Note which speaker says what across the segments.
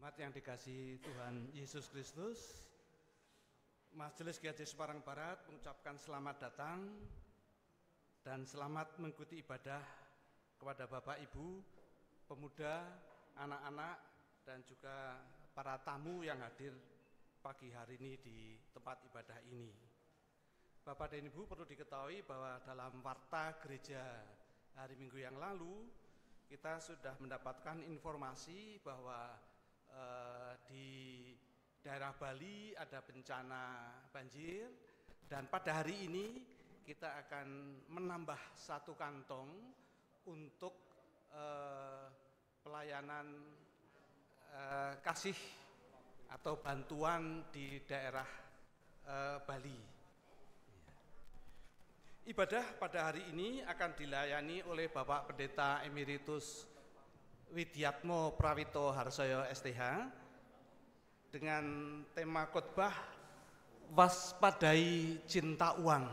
Speaker 1: Jemaat yang dikasihi Tuhan Yesus Kristus, Majelis GAJ Semarang Barat mengucapkan selamat datang dan selamat mengikuti ibadah kepada Bapak, Ibu, pemuda, anak-anak, dan juga para tamu yang hadir pagi hari ini di tempat ibadah ini. Bapak dan Ibu, perlu diketahui bahwa dalam warta gereja hari Minggu yang lalu, kita sudah mendapatkan informasi bahwa di daerah Bali ada bencana banjir, dan pada hari ini kita akan menambah satu kantong untuk pelayanan kasih atau bantuan di daerah Bali. Ibadah pada hari ini akan dilayani oleh Bapak Pendeta Emeritus Widyatmo Prawito Harsoyo STH dengan tema khotbah Waspadai Cinta Uang.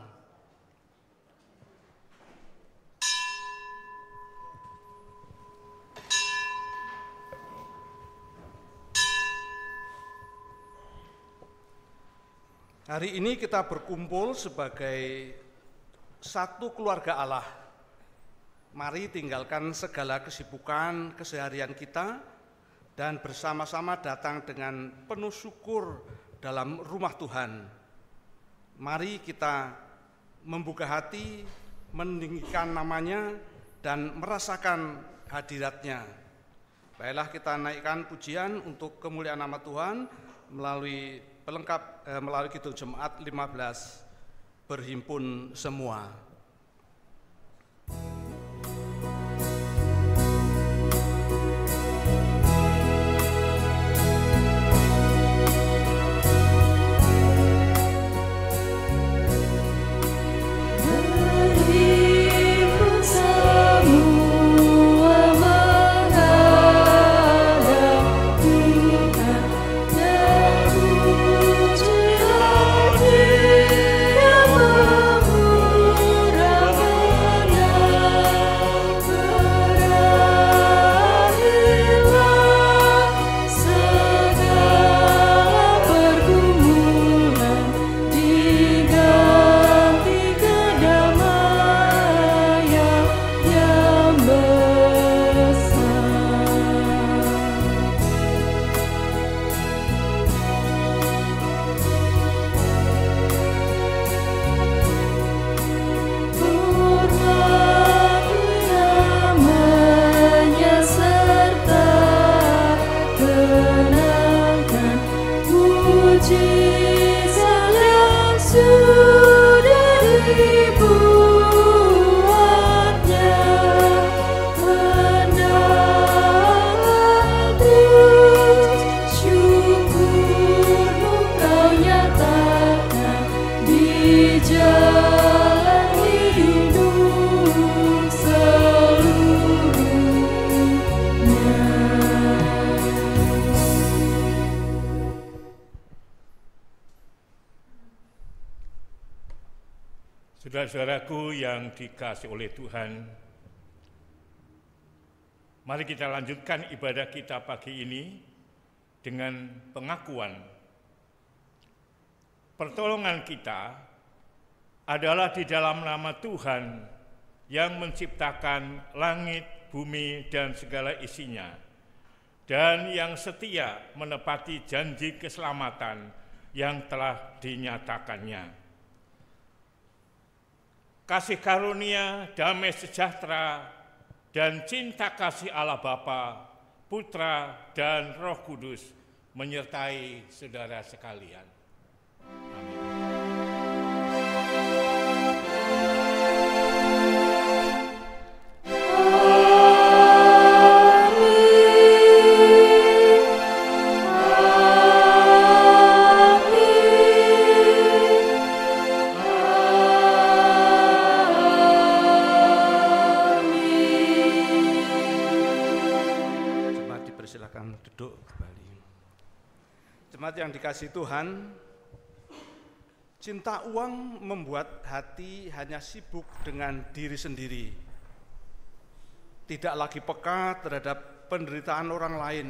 Speaker 1: Hari ini kita berkumpul sebagai satu keluarga Allah. Mari tinggalkan segala kesibukan keseharian kita dan bersama-sama datang dengan penuh syukur dalam rumah Tuhan. Mari kita membuka hati, meninggikan namanya, dan merasakan hadiratnya. Baiklah, kita naikkan pujian untuk kemuliaan nama Tuhan melalui melalui Kidung Jemaat 15, berhimpun semua.
Speaker 2: Saudara-saudaraku yang dikasihi oleh Tuhan, mari kita lanjutkan ibadah kita pagi ini dengan pengakuan. Pertolongan kita adalah di dalam nama Tuhan yang menciptakan langit, bumi, dan segala isinya, dan yang setia menepati janji keselamatan yang telah dinyatakannya. Kasih karunia, damai sejahtera, dan cinta kasih Allah Bapa, Putra, dan Roh Kudus menyertai saudara sekalian. Amin.
Speaker 1: Yang dikasihi Tuhan, cinta uang membuat hati hanya sibuk dengan diri sendiri, tidak lagi peka terhadap penderitaan orang lain.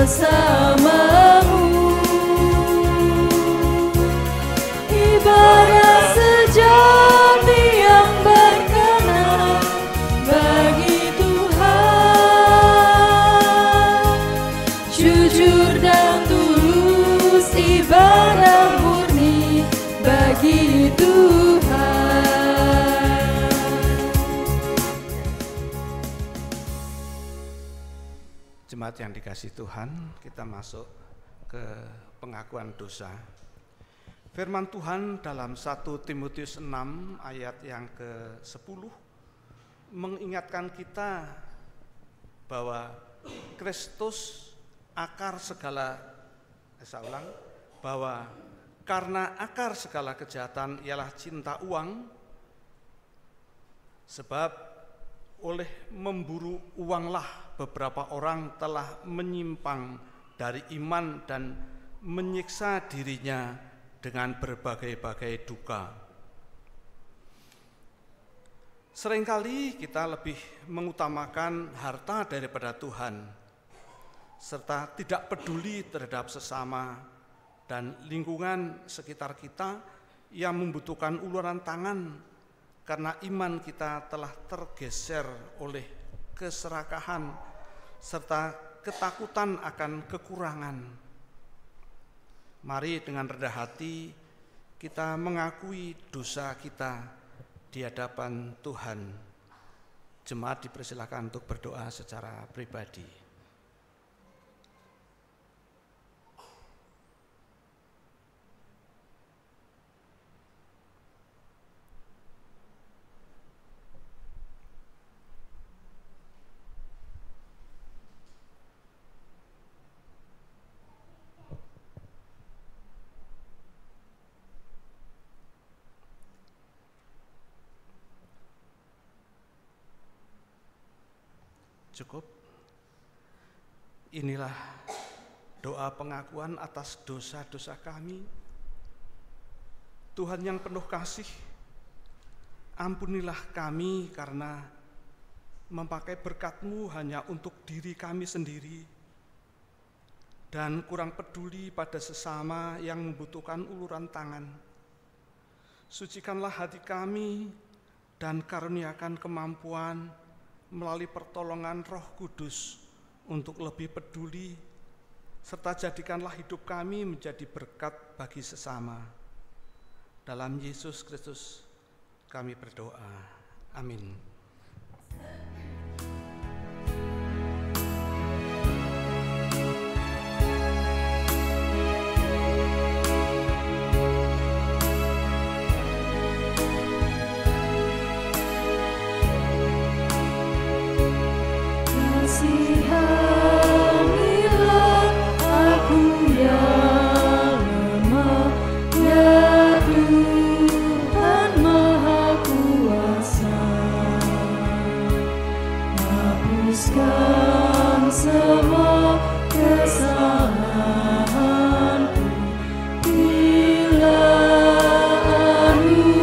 Speaker 3: bersamamu. Ibadah sejati yang berkenan bagi Tuhan, jujur dan tulus, ibadah murni bagi Tuhan.
Speaker 1: Jemaat yang dikasihi Tuhan, kita masuk ke pengakuan dosa. Firman Tuhan dalam 1 Timotius 6 ayat yang ke-10 mengingatkan kita bahwa Kristus akar segala, bahwa karena akar segala kejahatan ialah cinta uang, sebab oleh memburu uanglah beberapa orang telah menyimpang dari iman dan menyiksa dirinya dengan berbagai-bagai duka. Seringkali kita lebih mengutamakan harta daripada Tuhan, serta tidak peduli terhadap sesama dan lingkungan sekitar kita yang membutuhkan uluran tangan karena iman kita telah tergeser oleh keserakahan serta ketakutan akan kekurangan. Mari dengan rendah hati kita mengakui dosa kita di hadapan Tuhan. Jemaat dipersilakan untuk berdoa secara pribadi. Cukup. Inilah doa pengakuan atas dosa-dosa kami. Tuhan yang penuh kasih, ampunilah kami karena memakai berkat-Mu hanya untuk diri kami sendiri dan kurang peduli pada sesama yang membutuhkan uluran tangan. Sucikanlah hati kami dan karuniakan kemampuan melalui pertolongan Roh Kudus untuk lebih peduli, serta jadikanlah hidup kami menjadi berkat bagi sesama. Dalam Yesus Kristus kami berdoa. Amin.
Speaker 3: Kasihanilah aku yang lemah, ya Tuhan Maha Kuasa. Hapuskan semua kesalahanku bila Tuhan yang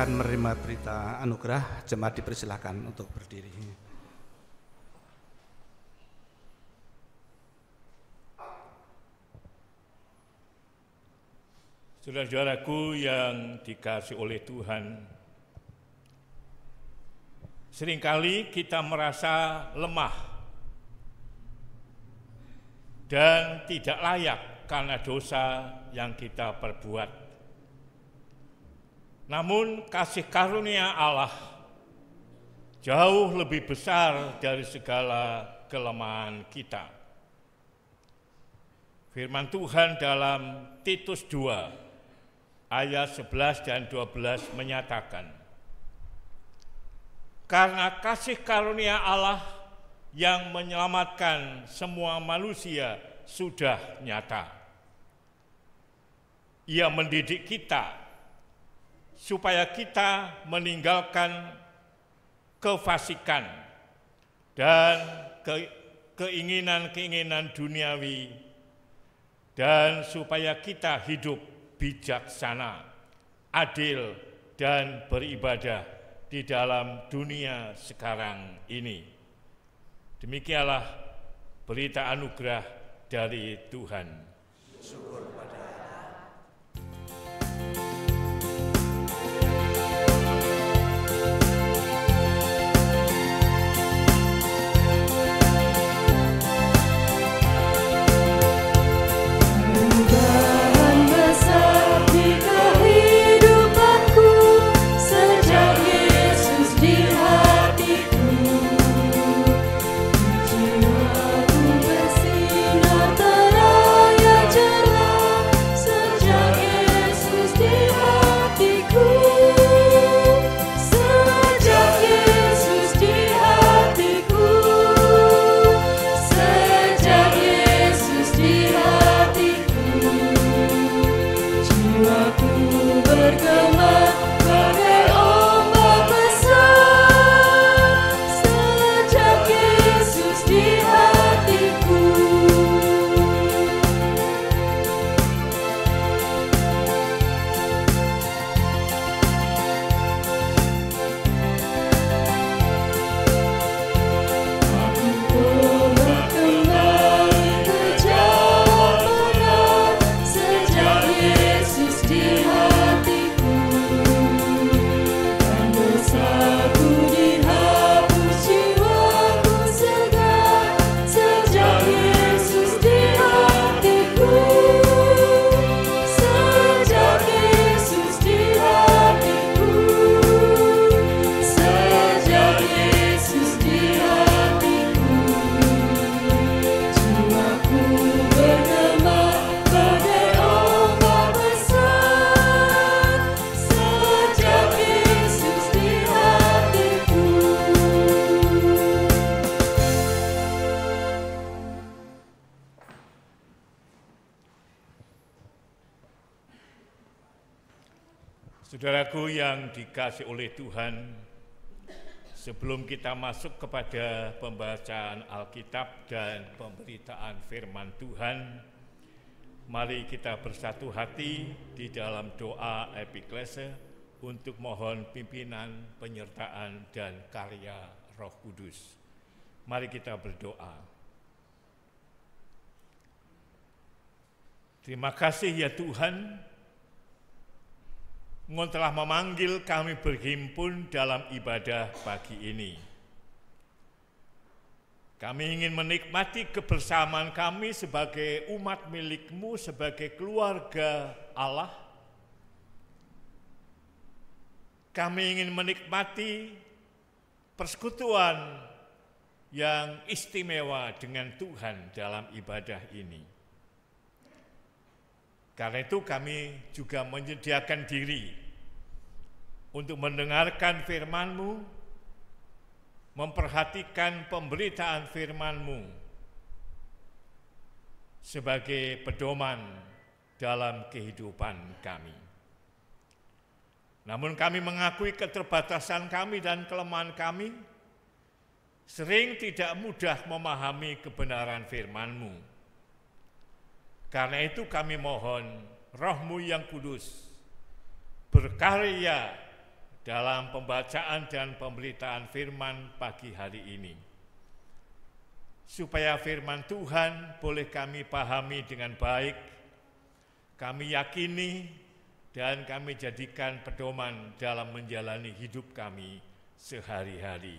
Speaker 1: akan menerima berita anugerah, jemaat dipersilakan untuk berdiri.
Speaker 2: Saudara-saudaraku yang dikasihi oleh Tuhan, seringkali kita merasa lemah dan tidak layak karena dosa yang kita perbuat. Namun kasih karunia Allah jauh lebih besar dari segala kelemahan kita. Firman Tuhan dalam Titus 2 ayat 11 dan 12 menyatakan, karena kasih karunia Allah yang menyelamatkan semua manusia sudah nyata. Ia mendidik kita supaya kita meninggalkan kefasikan dan keinginan-keinginan duniawi, dan supaya kita hidup bijaksana, adil, dan beribadah di dalam dunia sekarang ini. Demikianlah berita anugerah dari Tuhan. Syukur pada Saudaraku yang dikasihi oleh Tuhan, sebelum kita masuk kepada pembacaan Alkitab dan pemberitaan firman Tuhan, mari kita bersatu hati di dalam doa epiklese untuk mohon pimpinan, penyertaan, dan karya Roh Kudus. Mari kita berdoa. Terima kasih ya Tuhan, Engkau telah memanggil kami berhimpun dalam ibadah pagi ini. Kami ingin menikmati kebersamaan kami sebagai umat milik-Mu, sebagai keluarga Allah. Kami ingin menikmati persekutuan yang istimewa dengan Tuhan dalam ibadah ini. Karena itu kami juga menyediakan diri untuk mendengarkan firman-Mu, memperhatikan pemberitaan firman-Mu sebagai pedoman dalam kehidupan kami. Namun kami mengakui keterbatasan kami dan kelemahan kami, sering tidak mudah memahami kebenaran firman-Mu. Karena itu kami mohon Roh-Mu yang kudus berkarya dalam pembacaan dan pemberitaan firman pagi hari ini. Supaya firman Tuhan boleh kami pahami dengan baik, kami yakini dan kami jadikan pedoman dalam menjalani hidup kami sehari-hari.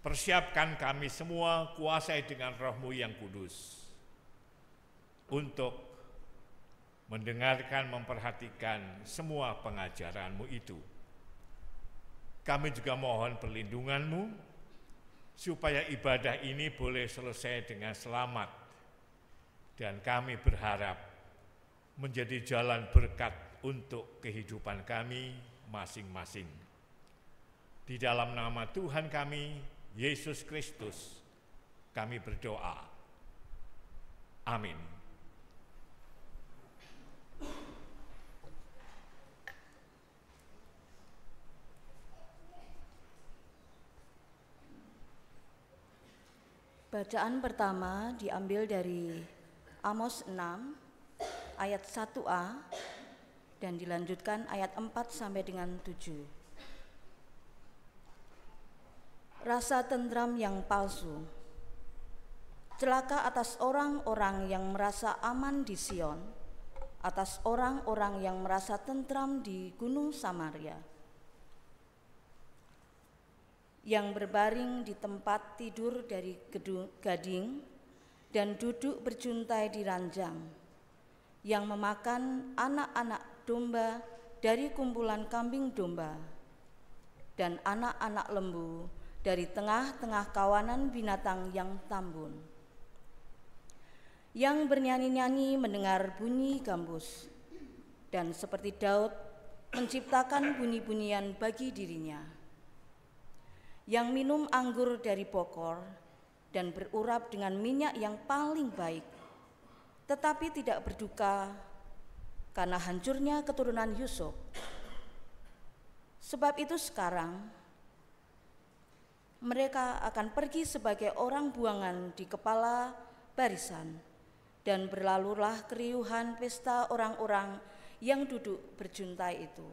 Speaker 2: Persiapkan kami semua, kuasai dengan Roh-Mu yang kudus untuk mendengarkan, memperhatikan semua pengajaran-Mu itu. Kami juga mohon perlindungan-Mu supaya ibadah ini boleh selesai dengan selamat, dan kami berharap menjadi jalan berkat untuk kehidupan kami masing-masing. Di dalam nama Tuhan kami, Yesus Kristus, kami berdoa. Amin.
Speaker 4: Bacaan pertama diambil dari Amos 6 ayat 1a dan dilanjutkan ayat 4 sampai dengan 7. Rasa tentram yang palsu. Celaka atas orang-orang yang merasa aman di Sion, atas orang-orang yang merasa tentram di Gunung Samaria, yang berbaring di tempat tidur dari gading dan duduk berjuntai di ranjang, yang memakan anak-anak domba dari kumpulan kambing domba dan anak-anak lembu dari tengah-tengah kawanan binatang yang tambun, yang bernyanyi-nyanyi mendengar bunyi gambus dan seperti Daud menciptakan bunyi-bunyian bagi dirinya, yang minum anggur dari bokor dan berurap dengan minyak yang paling baik, tetapi tidak berduka karena hancurnya keturunan Yusuf. Sebab itu sekarang mereka akan pergi sebagai orang buangan di kepala barisan, dan berlalulah keriuhan pesta orang-orang yang duduk berjuntai itu.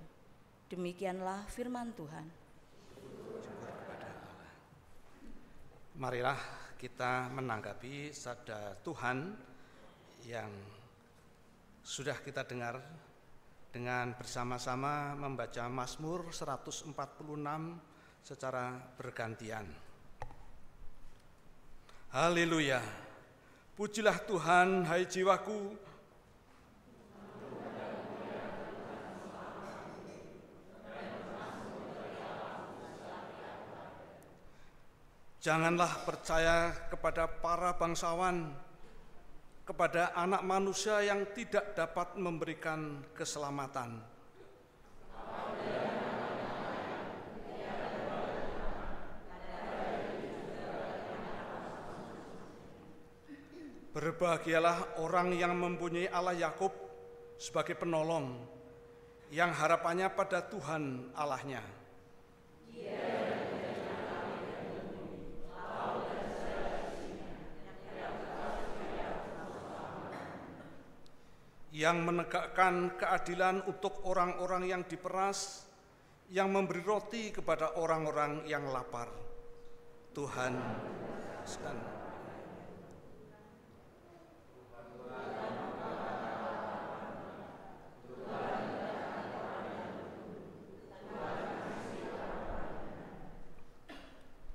Speaker 4: Demikianlah firman Tuhan.
Speaker 1: Marilah kita menanggapi sabda Tuhan yang sudah kita dengar dengan bersama-sama membaca Mazmur 146 secara bergantian. Haleluya, pujilah Tuhan hai jiwaku. Janganlah percaya kepada para bangsawan, kepada anak manusia yang tidak dapat memberikan keselamatan. Berbahagialah orang yang mempunyai Allah Yakub sebagai penolong, yang harapannya pada Tuhan Allahnya. Yang menegakkan keadilan untuk orang-orang yang diperas, yang memberi roti kepada orang-orang yang lapar. Tuhan sekalian.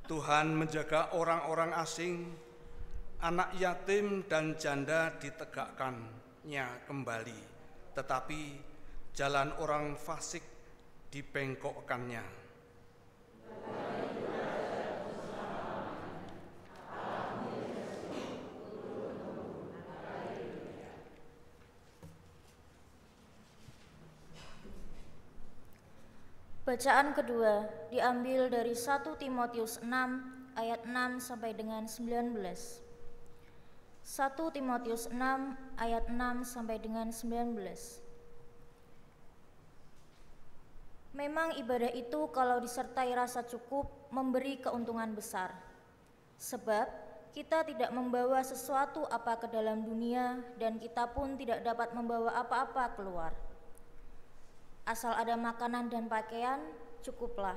Speaker 1: Tuhan menjaga orang-orang asing, anak yatim dan janda ditegakkannya kembali, tetapi jalan orang fasik dibengkokkannya.
Speaker 5: Bacaan kedua diambil dari 1 Timotius 6 ayat 6 sampai dengan 19. 1 Timotius 6 ayat 6 sampai dengan 19. Memang ibadah itu kalau disertai rasa cukup memberi keuntungan besar. Sebab kita tidak membawa sesuatu apa ke dalam dunia dan kita pun tidak dapat membawa apa-apa keluar. Asal ada makanan dan pakaian, cukuplah.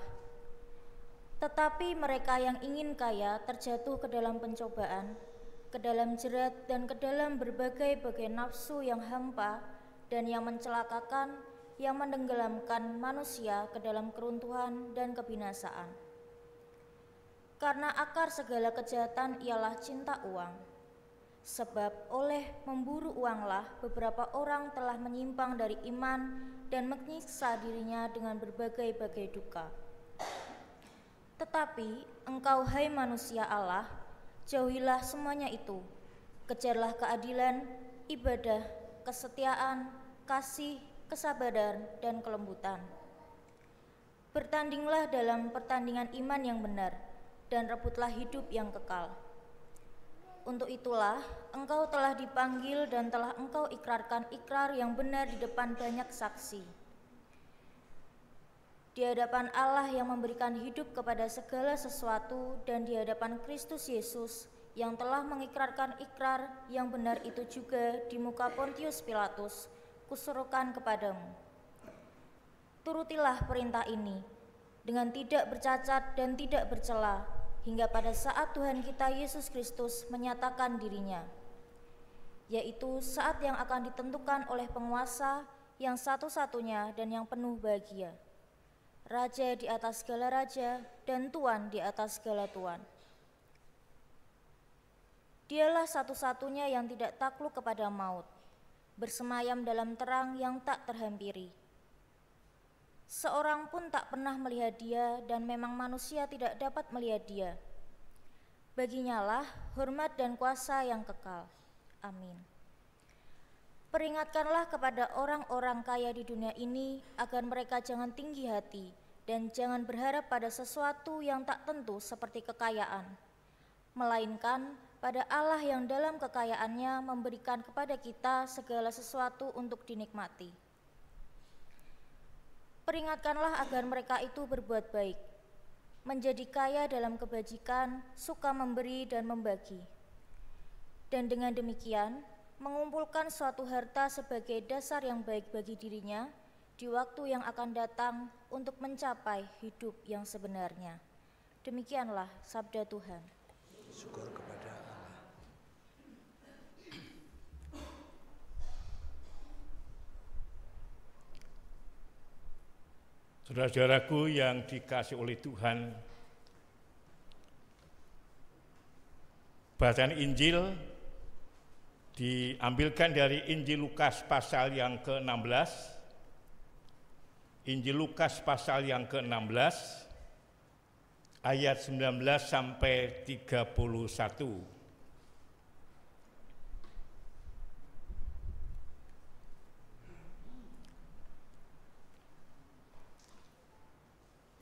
Speaker 5: Tetapi mereka yang ingin kaya terjatuh ke dalam pencobaan, ke dalam jerat dan ke dalam berbagai-bagai nafsu yang hampa dan yang mencelakakan, yang menenggelamkan manusia ke dalam keruntuhan dan kebinasaan. Karena akar segala kejahatan ialah cinta uang. Sebab oleh memburu uanglah beberapa orang telah menyimpang dari iman dan menyiksa dirinya dengan berbagai-bagai duka. Tetapi engkau, hai manusia Allah, jauhilah semuanya itu. Kejarlah keadilan, ibadah, kesetiaan, kasih, kesabaran, dan kelembutan. Bertandinglah dalam pertandingan iman yang benar, dan rebutlah hidup yang kekal. Untuk itulah engkau telah dipanggil dan telah engkau ikrarkan ikrar yang benar di depan banyak saksi. Di hadapan Allah yang memberikan hidup kepada segala sesuatu dan di hadapan Kristus Yesus yang telah mengikrarkan ikrar yang benar itu juga di muka Pontius Pilatus, kusuruhkan kepadamu. Turutilah perintah ini dengan tidak bercacat dan tidak bercela, hingga pada saat Tuhan kita Yesus Kristus menyatakan dirinya, yaitu saat yang akan ditentukan oleh penguasa yang satu-satunya dan yang penuh bahagia, Raja di atas segala raja dan Tuan di atas segala tuan. Dialah satu-satunya yang tidak takluk kepada maut, bersemayam dalam terang yang tak terhampiri. Seorang pun tak pernah melihat dia dan memang manusia tidak dapat melihat dia. Baginya lah hormat dan kuasa yang kekal. Amin. Peringatkanlah kepada orang-orang kaya di dunia ini agar mereka jangan tinggi hati dan jangan berharap pada sesuatu yang tak tentu seperti kekayaan, melainkan pada Allah yang dalam kekayaannya memberikan kepada kita segala sesuatu untuk dinikmati. Peringatkanlah agar mereka itu berbuat baik, menjadi kaya dalam kebajikan, suka memberi dan membagi. Dan dengan demikian, mengumpulkan suatu harta sebagai dasar yang baik bagi dirinya di waktu yang akan datang untuk mencapai hidup yang sebenarnya. Demikianlah sabda Tuhan.
Speaker 1: Syukur kepada Allah.
Speaker 2: Saudara-saudaraku yang dikasihi oleh Tuhan, bacaan Injil diambilkan dari Injil Lukas pasal yang ke-16. Injil Lukas pasal yang ke-16 ayat 19 sampai 31.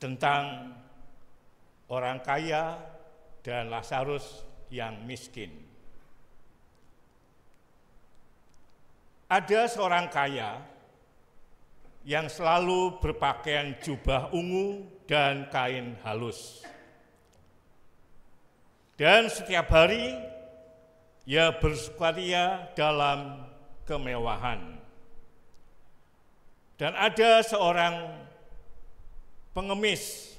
Speaker 2: Tentang orang kaya dan Lazarus yang miskin. Ada seorang kaya yang selalu berpakaian jubah ungu dan kain halus. Dan setiap hari ia bersukaria dalam kemewahan. Dan ada seorang pengemis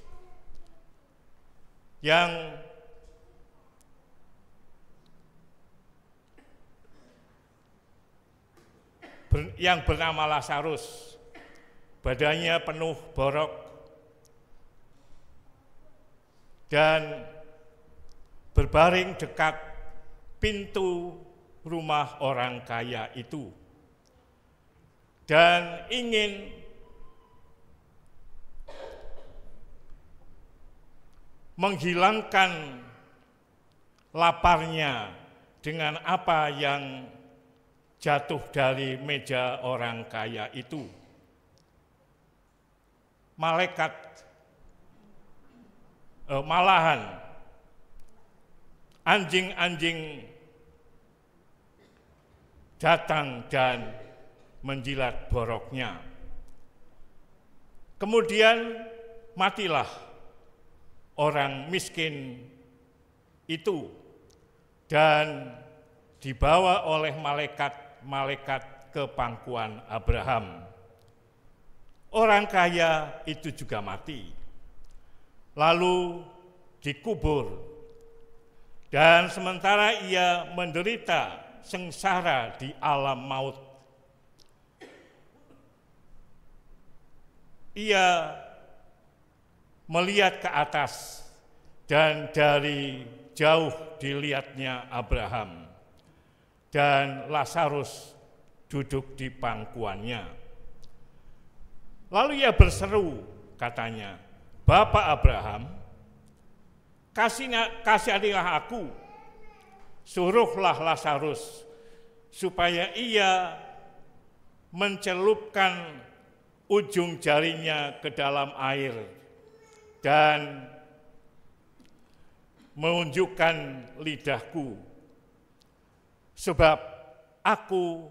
Speaker 2: yang bernama Lazarus, badannya penuh borok dan berbaring dekat pintu rumah orang kaya itu dan ingin menghilangkan laparnya dengan apa yang jatuh dari meja orang kaya itu. Malahan anjing-anjing datang dan menjilat boroknya. Kemudian matilah orang miskin itu dan dibawa oleh malaikat ke pangkuan Abraham. orang kaya itu juga mati, lalu dikubur, dan sementara ia menderita sengsara di alam maut, ia melihat ke atas, dan dari jauh dilihatnya Abraham, dan Lazarus duduk di pangkuannya. Lalu ia berseru, katanya, "Bapak Abraham, kasihanilah aku, suruhlah Lazarus supaya ia mencelupkan ujung jarinya ke dalam air dan menunjukkan lidahku, sebab aku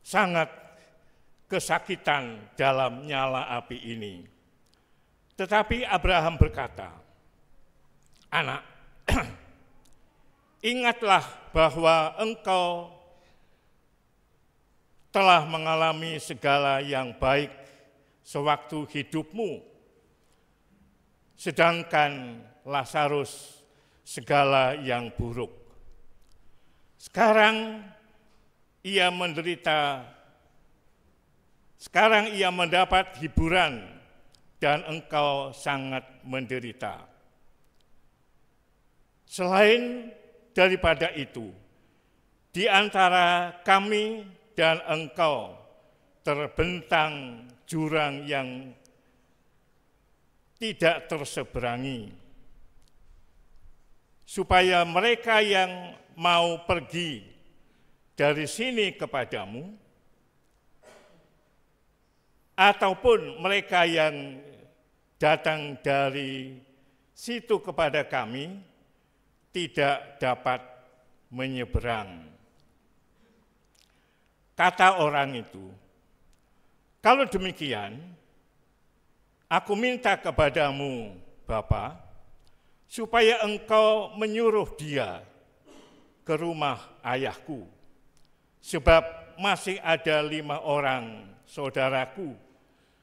Speaker 2: sangat kesakitan dalam nyala api ini." Tetapi Abraham berkata, "Anak, ingatlah bahwa engkau telah mengalami segala yang baik sewaktu hidupmu, sedangkan Lazarus segala yang buruk. Sekarang ia mendapat hiburan dan engkau sangat menderita. Selain daripada itu, di antara kami dan engkau terbentang jurang yang tidak terseberangi, supaya mereka yang mau pergi dari sini kepadamu, ataupun mereka yang datang dari situ kepada kami, tidak dapat menyeberang." Kata orang itu, "Kalau demikian, aku minta kepadamu, Bapa, supaya engkau menyuruh dia ke rumah ayahku, sebab masih ada 5 orang saudaraku,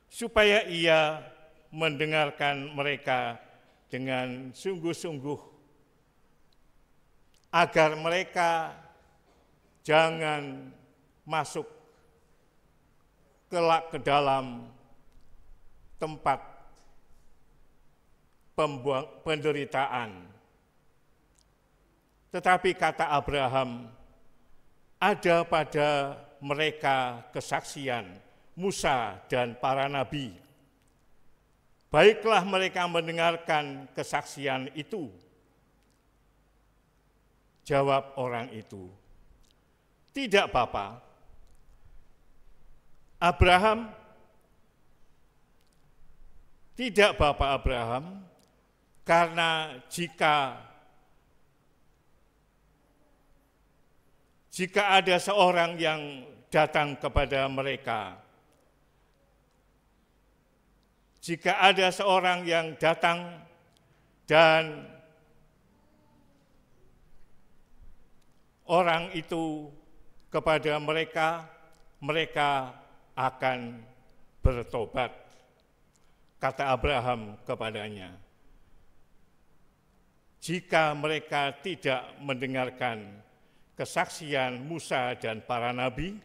Speaker 2: supaya ia mendengarkan mereka dengan sungguh-sungguh, agar mereka jangan masuk kelak ke dalam tempat penderitaan." Tetapi kata Abraham, "Ada pada mereka kesaksian Musa dan para nabi. Baiklah mereka mendengarkan kesaksian itu." Jawab orang itu, "Tidak, Bapa. Tidak, Bapak Abraham, karena jika ada seorang yang datang kepada mereka, jika ada seorang yang datang dan orang itu kepada mereka, mereka akan bertobat." Kata Abraham kepadanya, "Jika mereka tidak mendengarkan kesaksian Musa dan para nabi,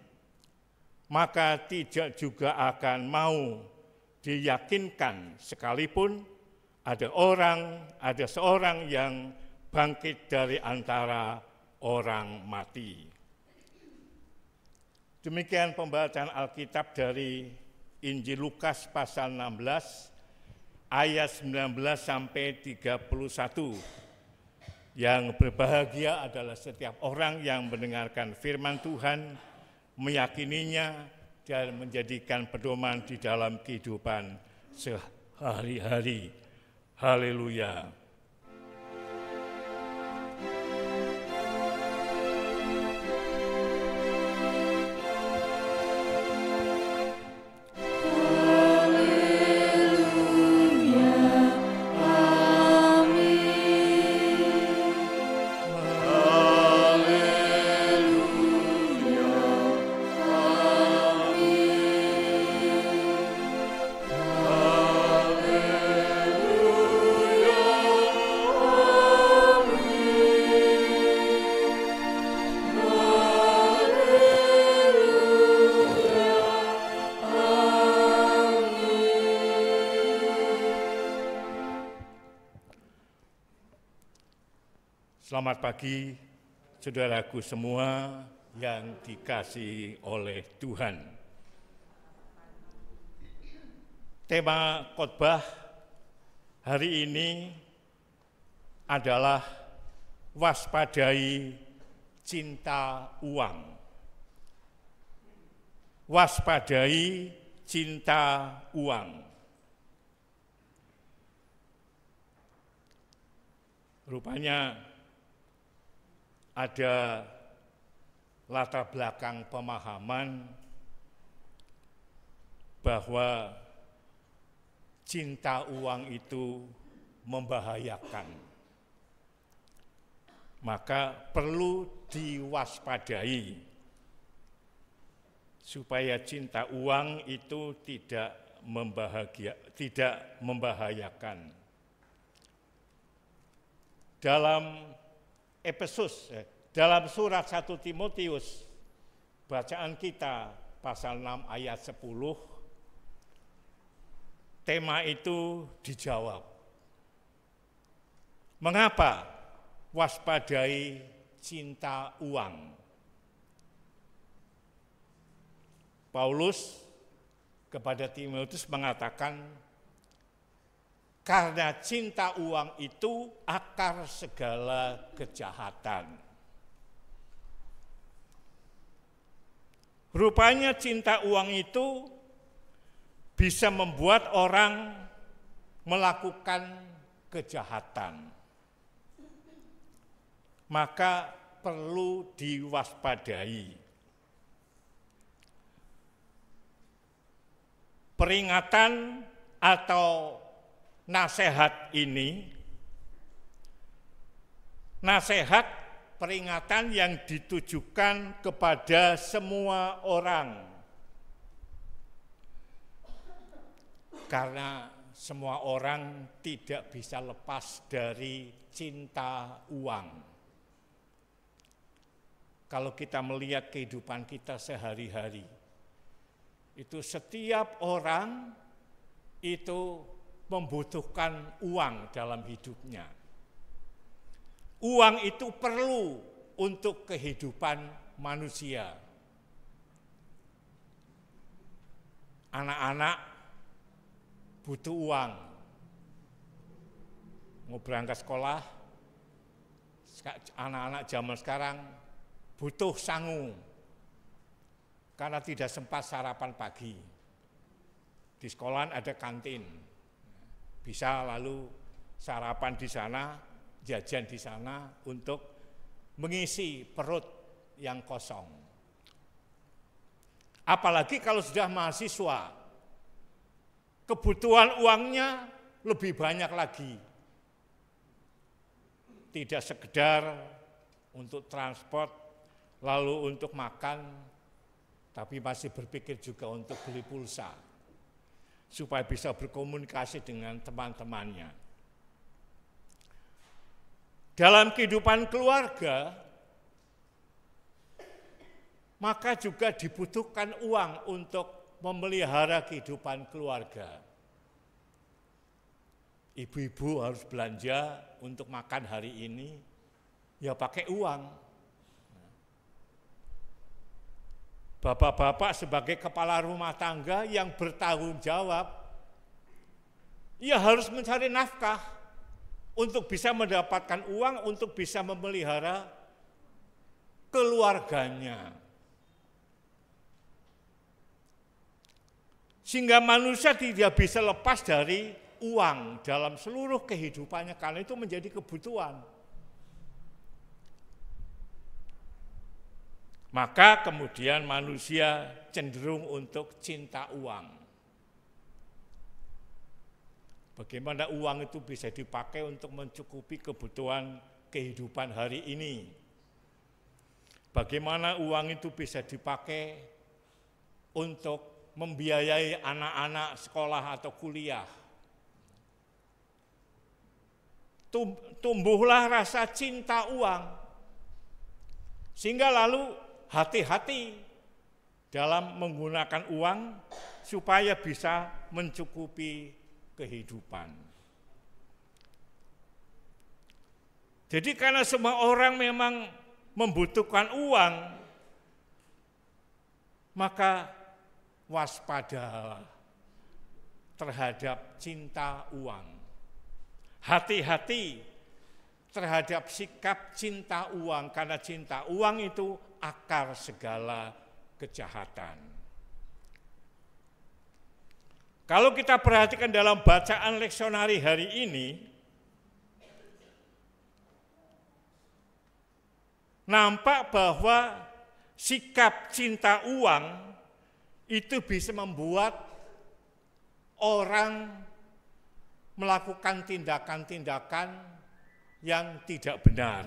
Speaker 2: maka tidak juga akan mau diyakinkan sekalipun ada seorang yang bangkit dari antara orang mati." Demikian pembacaan Alkitab dari Injil Lukas pasal 16 ayat 19 sampai 31. Yang berbahagia adalah setiap orang yang mendengarkan firman Tuhan, meyakininya, dan menjadikan pedoman di dalam kehidupan sehari-hari. Haleluya. Selamat pagi, saudaraku semua yang dikasihi oleh Tuhan. Tema khotbah hari ini adalah waspadai cinta uang. Waspadai cinta uang. Rupanya ada latar belakang pemahaman bahwa cinta uang itu membahayakan. Maka perlu diwaspadai supaya cinta uang itu tidak membahayakan. Dalam surat 1 Timotius, bacaan kita pasal 6 ayat 10, tema itu dijawab. Mengapa waspadai cinta uang? Paulus kepada Timotius mengatakan, karena cinta uang itu akar segala kejahatan. Rupanya cinta uang itu bisa membuat orang melakukan kejahatan. Maka perlu diwaspadai. Peringatan atau nasihat ini, nasihat peringatan yang ditujukan kepada semua orang. Karena semua orang tidak bisa lepas dari cinta uang. Kalau kita melihat kehidupan kita sehari-hari, itu setiap orang itu membutuhkan uang dalam hidupnya. Uang itu perlu untuk kehidupan manusia. Anak-anak butuh uang. Mau berangkat sekolah, anak-anak zaman sekarang butuh sangu. Karena tidak sempat sarapan pagi. Di sekolah ada kantin. Bisa lalu sarapan di sana, jajan di sana untuk mengisi perut yang kosong. Apalagi kalau sudah mahasiswa, kebutuhan uangnya lebih banyak lagi. Tidak sekedar untuk transport, lalu untuk makan, tapi masih berpikir juga untuk beli pulsa, supaya bisa berkomunikasi dengan teman-temannya. Dalam kehidupan keluarga, maka juga dibutuhkan uang untuk memelihara kehidupan keluarga. Ibu-ibu harus belanja untuk makan hari ini, ya pakai uang. Bapak-bapak sebagai kepala rumah tangga yang bertanggung jawab, ia harus mencari nafkah untuk bisa mendapatkan uang untuk bisa memelihara keluarganya. Sehingga manusia tidak bisa lepas dari uang dalam seluruh kehidupannya, karena itu menjadi kebutuhan. Maka kemudian manusia cenderung untuk cinta uang. Bagaimana uang itu bisa dipakai untuk mencukupi kebutuhan kehidupan hari ini? Bagaimana uang itu bisa dipakai untuk membiayai anak-anak sekolah atau kuliah? Tumbuhlah rasa cinta uang, sehingga lalu hati-hati dalam menggunakan uang supaya bisa mencukupi kehidupan. Jadi karena semua orang memang membutuhkan uang, maka waspadalah terhadap cinta uang. Hati-hati terhadap sikap cinta uang, karena cinta uang itu akar segala kejahatan. Kalau kita perhatikan dalam bacaan leksionari hari ini, nampak bahwa sikap cinta uang itu bisa membuat orang melakukan tindakan-tindakan yang tidak benar.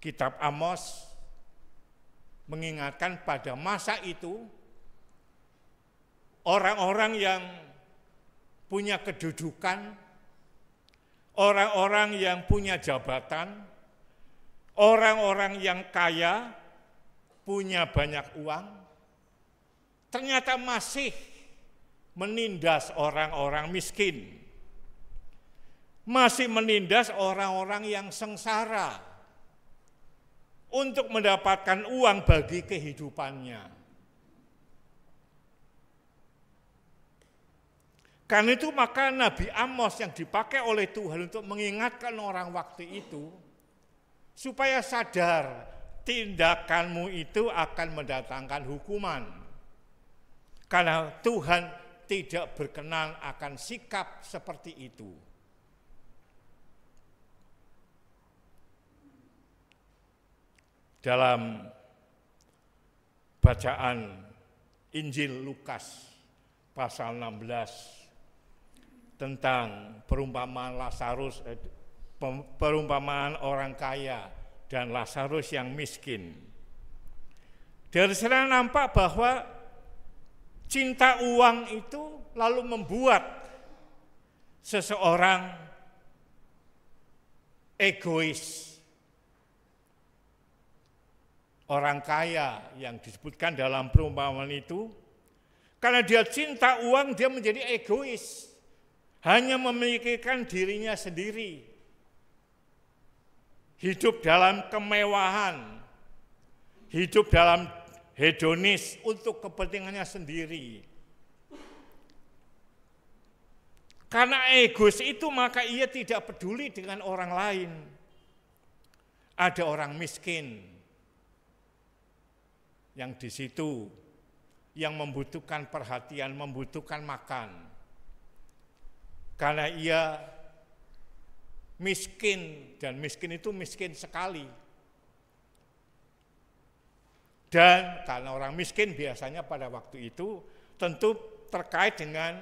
Speaker 2: Kitab Amos mengingatkan pada masa itu orang-orang yang punya kedudukan, orang-orang yang punya jabatan, orang-orang yang kaya, punya banyak uang, ternyata masih menindas orang-orang miskin, masih menindas orang-orang yang sengsara untuk mendapatkan uang bagi kehidupannya. Karena itu maka Nabi Amos yang dipakai oleh Tuhan untuk mengingatkan orang waktu itu, supaya sadar tindakanmu itu akan mendatangkan hukuman. Karena Tuhan tidak berkenan akan sikap seperti itu. Dalam bacaan Injil Lukas pasal 16 tentang perumpamaan Lazarus, perumpamaan orang kaya dan Lazarus yang miskin. Dari sana nampak bahwa cinta uang itu lalu membuat seseorang egois. Orang kaya yang disebutkan dalam perumpamaan itu, karena dia cinta uang, dia menjadi egois. Hanya memikirkan dirinya sendiri, hidup dalam kemewahan, hidup dalam hedonis untuk kepentingannya sendiri. Karena egois itu maka ia tidak peduli dengan orang lain. Ada orang miskin yang di situ yang membutuhkan perhatian, membutuhkan makan. Karena ia miskin, dan miskin itu miskin sekali. Dan karena orang miskin biasanya pada waktu itu tentu terkait dengan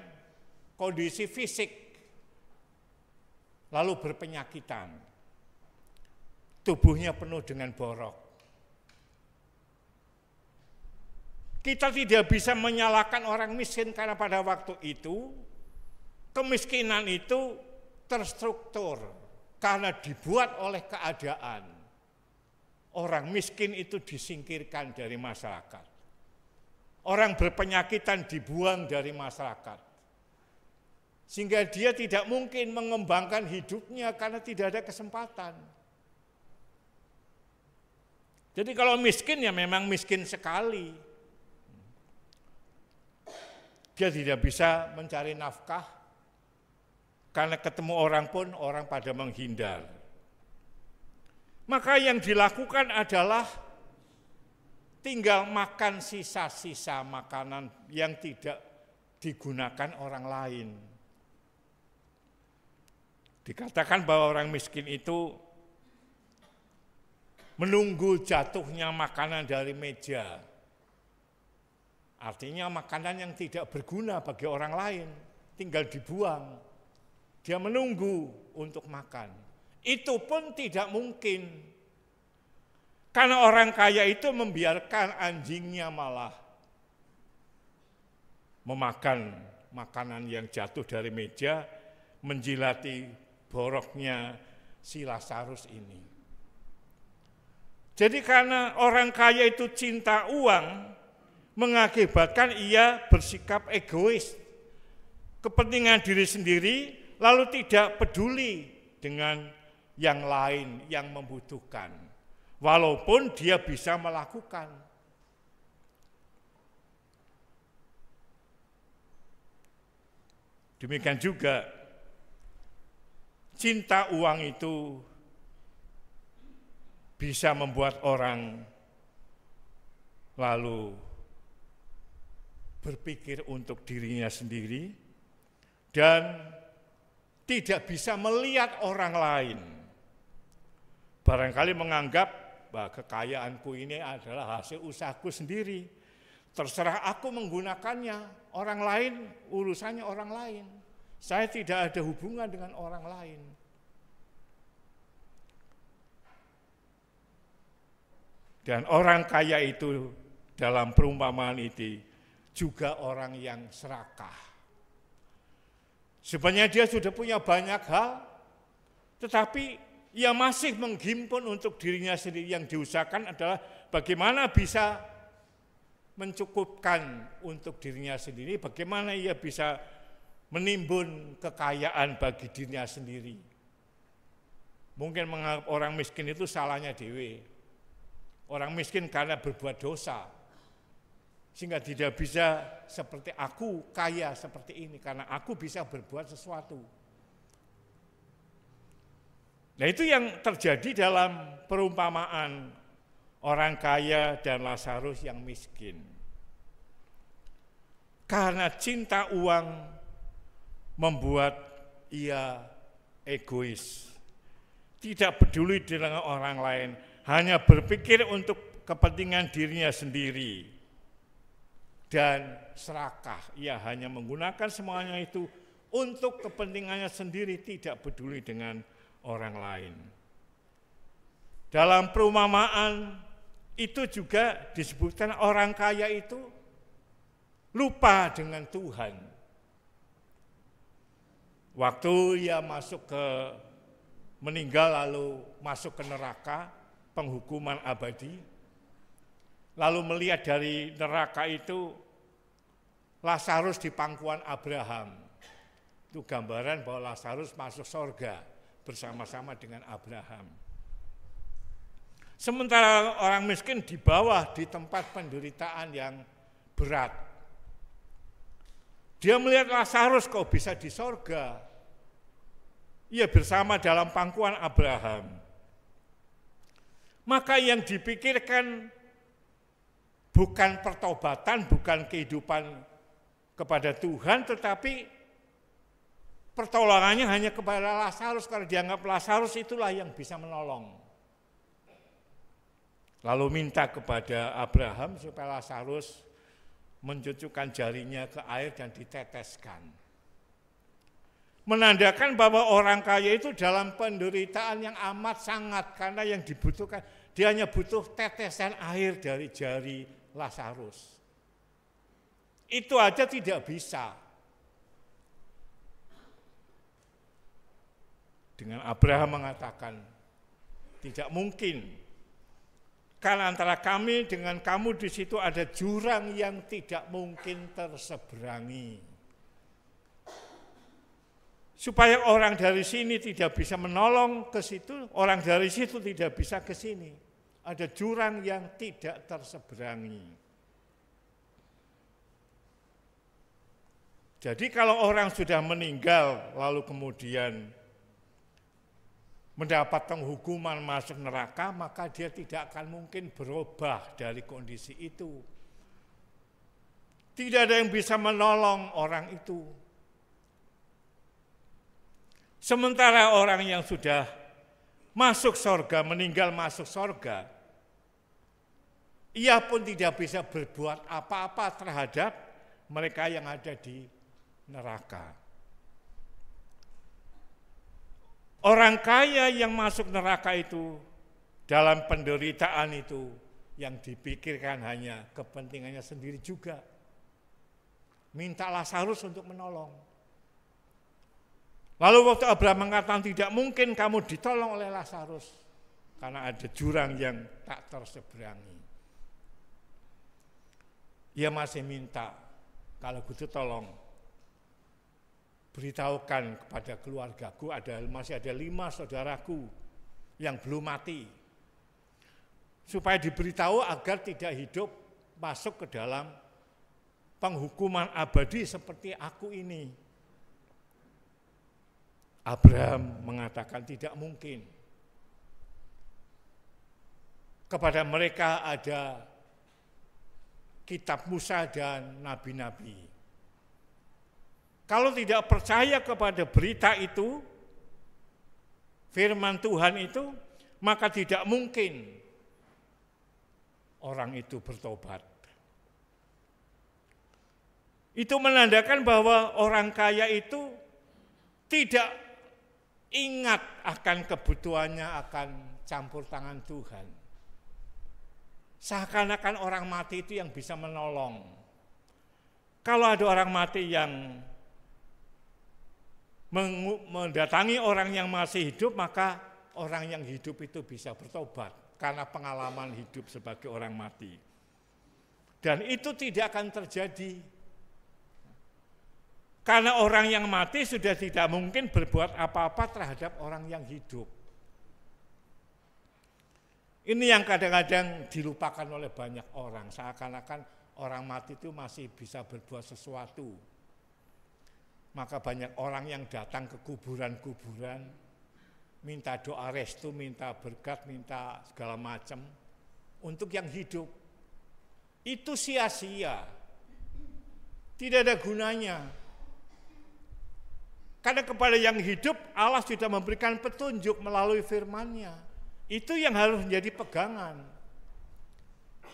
Speaker 2: kondisi fisik, lalu berpenyakitan. Tubuhnya penuh dengan borok. Kita tidak bisa menyalahkan orang miskin karena pada waktu itu kemiskinan itu terstruktur karena dibuat oleh keadaan. Orang miskin itu disingkirkan dari masyarakat. Orang berpenyakitan dibuang dari masyarakat. Sehingga dia tidak mungkin mengembangkan hidupnya karena tidak ada kesempatan. Jadi kalau miskin ya memang miskin sekali. Dia tidak bisa mencari nafkah. Karena ketemu orang pun orang pada menghindar. Maka yang dilakukan adalah tinggal makan sisa-sisa makanan yang tidak digunakan orang lain. Dikatakan bahwa orang miskin itu menunggu jatuhnya makanan dari meja. Artinya makanan yang tidak berguna bagi orang lain, tinggal dibuang. Dia menunggu untuk makan. Itu pun tidak mungkin. Karena orang kaya itu membiarkan anjingnya malah memakan makanan yang jatuh dari meja, menjilati boroknya si Lazarus ini. Jadi karena orang kaya itu cinta uang, mengakibatkan ia bersikap egois, kepentingan diri sendiri, lalu tidak peduli dengan yang lain yang membutuhkan, walaupun dia bisa melakukan. Demikian juga cinta uang itu bisa membuat orang lalu berpikir untuk dirinya sendiri dan tidak bisa melihat orang lain. Barangkali menganggap bahwa kekayaanku ini adalah hasil usahaku sendiri. Terserah aku menggunakannya, orang lain urusannya orang lain. Saya tidak ada hubungan dengan orang lain. Dan orang kaya itu dalam perumpamaan itu juga orang yang serakah. Sebenarnya dia sudah punya banyak hal, tetapi ia masih menghimpun untuk dirinya sendiri. Yang diusahakan adalah bagaimana bisa mencukupkan untuk dirinya sendiri, bagaimana ia bisa menimbun kekayaan bagi dirinya sendiri. Mungkin menganggap orang miskin itu salahnya dewe. Orang miskin karena berbuat dosa, sehingga tidak bisa seperti aku kaya seperti ini, karena aku bisa berbuat sesuatu. Nah, itu yang terjadi dalam perumpamaan orang kaya dan Lazarus yang miskin. Karena cinta uang membuat ia egois, tidak peduli dengan orang lain, hanya berpikir untuk kepentingan dirinya sendiri dan serakah. Ia hanya menggunakan semuanya itu untuk kepentingannya sendiri, tidak peduli dengan orang lain. Dalam perumpamaan itu juga disebutkan orang kaya itu lupa dengan Tuhan. Waktu ia meninggal lalu masuk ke neraka, penghukuman abadi, lalu melihat dari neraka itu Lazarus di pangkuan Abraham. Itu gambaran bahwa Lazarus masuk surga bersama-sama dengan Abraham. Sementara orang miskin di bawah di tempat penderitaan yang berat. Dia melihat Lazarus kok bisa di surga. Ia bersama dalam pangkuan Abraham. Maka yang dipikirkan bukan pertobatan, bukan kehidupan kepada Tuhan, tetapi pertolongannya hanya kepada Lazarus, karena dianggap Lazarus itulah yang bisa menolong. Lalu minta kepada Abraham supaya Lazarus mencucukkan jarinya ke air dan diteteskan. Menandakan bahwa orang kaya itu dalam penderitaan yang amat sangat, karena yang dibutuhkan, dia hanya butuh tetesan air dari jari Lazarus. Itu aja tidak bisa. Dengan Abraham mengatakan, tidak mungkin. Karena antara kami dengan kamu di situ ada jurang yang tidak mungkin terseberangi. Supaya orang dari sini tidak bisa menolong ke situ, orang dari situ tidak bisa ke sini. Ada jurang yang tidak terseberangi. Jadi kalau orang sudah meninggal lalu kemudian mendapatkan hukuman masuk neraka, maka dia tidak akan mungkin berubah dari kondisi itu. Tidak ada yang bisa menolong orang itu. Sementara orang yang sudah masuk surga, meninggal masuk surga, ia pun tidak bisa berbuat apa-apa terhadap mereka yang ada di neraka. Orang kaya yang masuk neraka itu, dalam penderitaan itu, yang dipikirkan hanya kepentingannya sendiri juga. Minta Lazarus untuk menolong. Lalu waktu Abraham mengatakan tidak mungkin kamu ditolong oleh Lazarus, karena ada jurang yang tak terseberangi. Ia masih minta, kalau gitu tolong beritahukan kepada keluargaku masih ada 5 saudaraku yang belum mati. Supaya diberitahu agar tidak hidup masuk ke dalam penghukuman abadi seperti aku ini. Abraham mengatakan tidak mungkin. Kepada mereka ada kitab Musa dan nabi-nabi. Kalau tidak percaya kepada berita itu, firman Tuhan itu, maka tidak mungkin orang itu bertobat. Itu menandakan bahwa orang kaya itu tidak ingat akan kebutuhannya akan campur tangan Tuhan. Seakan-akan orang mati itu yang bisa menolong. Kalau ada orang mati yang mendatangi orang yang masih hidup, maka orang yang hidup itu bisa bertobat karena pengalaman hidup sebagai orang mati. Dan itu tidak akan terjadi. Karena orang yang mati sudah tidak mungkin berbuat apa-apa terhadap orang yang hidup. Ini yang kadang-kadang dilupakan oleh banyak orang, seakan-akan orang mati itu masih bisa berbuat sesuatu. Maka banyak orang yang datang ke kuburan-kuburan, minta doa restu, minta berkat, minta segala macam untuk yang hidup. Itu sia-sia, tidak ada gunanya. Karena kepada yang hidup Allah sudah memberikan petunjuk melalui firman-Nya. Itu yang harus menjadi pegangan.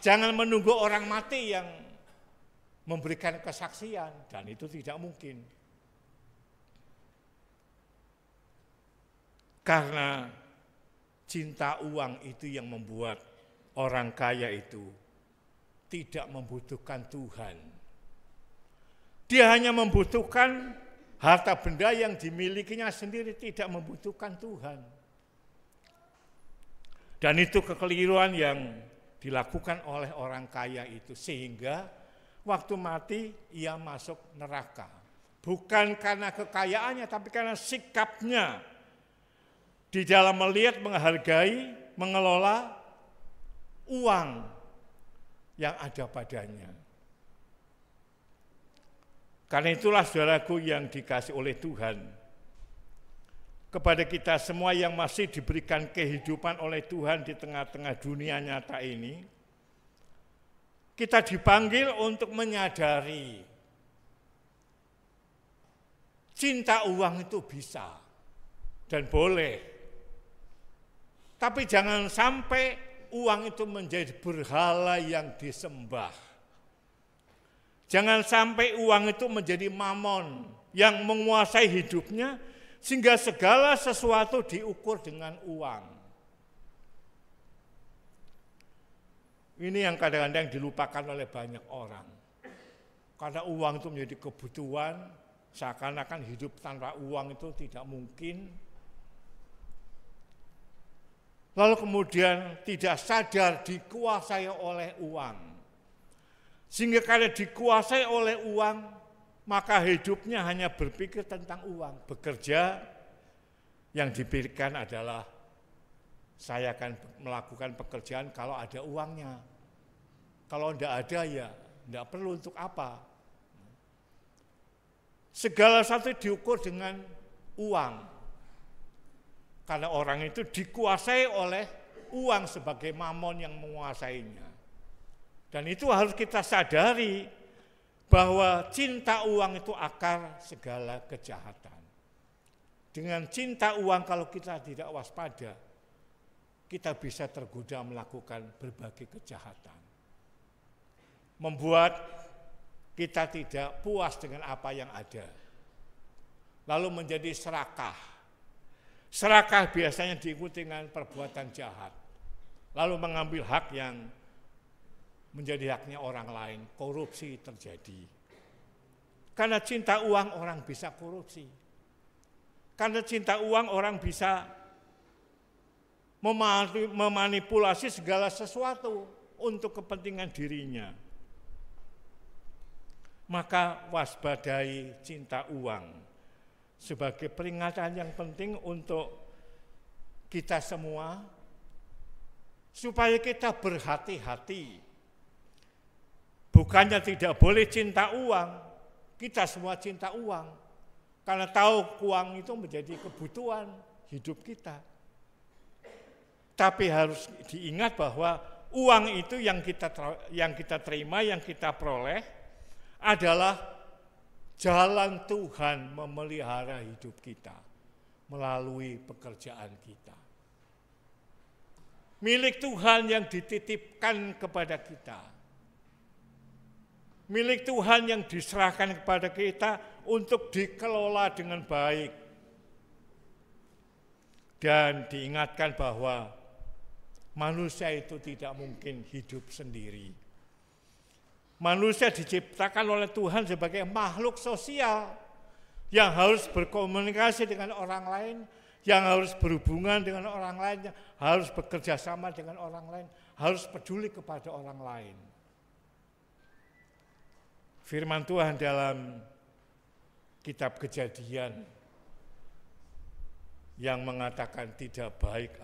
Speaker 2: Jangan menunggu orang mati yang memberikan kesaksian, dan itu tidak mungkin. Karena cinta uang itu yang membuat orang kaya itu tidak membutuhkan Tuhan. Dia hanya membutuhkan harta benda yang dimilikinya sendiri, tidak membutuhkan Tuhan. Dan itu kekeliruan yang dilakukan oleh orang kaya itu, sehingga waktu mati ia masuk neraka. Bukan karena kekayaannya, tapi karena sikapnya di dalam melihat, menghargai, mengelola uang yang ada padanya. Karena itulah saudaraku yang dikasih oleh Tuhan, kepada kita semua yang masih diberikan kehidupan oleh Tuhan di tengah-tengah dunia nyata ini, kita dipanggil untuk menyadari cinta uang itu bisa dan boleh. Tapi jangan sampai uang itu menjadi berhala yang disembah. Jangan sampai uang itu menjadi mamon yang menguasai hidupnya, sehingga segala sesuatu diukur dengan uang. Ini yang kadang-kadang dilupakan oleh banyak orang. Karena uang itu menjadi kebutuhan, seakan-akan hidup tanpa uang itu tidak mungkin. Lalu kemudian tidak sadar dikuasai oleh uang. Sehingga karena dikuasai oleh uang, maka hidupnya hanya berpikir tentang uang. Bekerja yang dipikirkan adalah saya akan melakukan pekerjaan kalau ada uangnya. Kalau tidak ada ya tidak perlu, untuk apa. Segala sesuatu diukur dengan uang. Karena orang itu dikuasai oleh uang sebagai mamon yang menguasainya. Dan itu harus kita sadari, bahwa cinta uang itu akar segala kejahatan. Dengan cinta uang kalau kita tidak waspada, kita bisa tergoda melakukan berbagai kejahatan. Membuat kita tidak puas dengan apa yang ada. Lalu menjadi serakah. Serakah biasanya diikuti dengan perbuatan jahat. Lalu mengambil hak yang menjadi haknya orang lain, korupsi terjadi. Karena cinta uang orang bisa korupsi. Karena cinta uang orang bisa memanipulasi segala sesuatu untuk kepentingan dirinya. Maka waspadai cinta uang. sebagai peringatan yang penting untuk kita semua, supaya kita berhati-hati. Bukannya tidak boleh cinta uang, kita semua cinta uang, karena tahu uang itu menjadi kebutuhan hidup kita. Tapi harus diingat bahwa uang itu yang kita terima, yang kita peroleh adalah jalan Tuhan memelihara hidup kita melalui pekerjaan kita. Milik Tuhan yang dititipkan kepada kita. Milik Tuhan yang diserahkan kepada kita untuk dikelola dengan baik. Dan diingatkan bahwa manusia itu tidak mungkin hidup sendiri. Manusia diciptakan oleh Tuhan sebagai makhluk sosial yang harus berkomunikasi dengan orang lain, yang harus berhubungan dengan orang lain, yang harus bekerja sama dengan orang lain, harus peduli kepada orang lain. Firman Tuhan dalam kitab Kejadian yang mengatakan tidak baik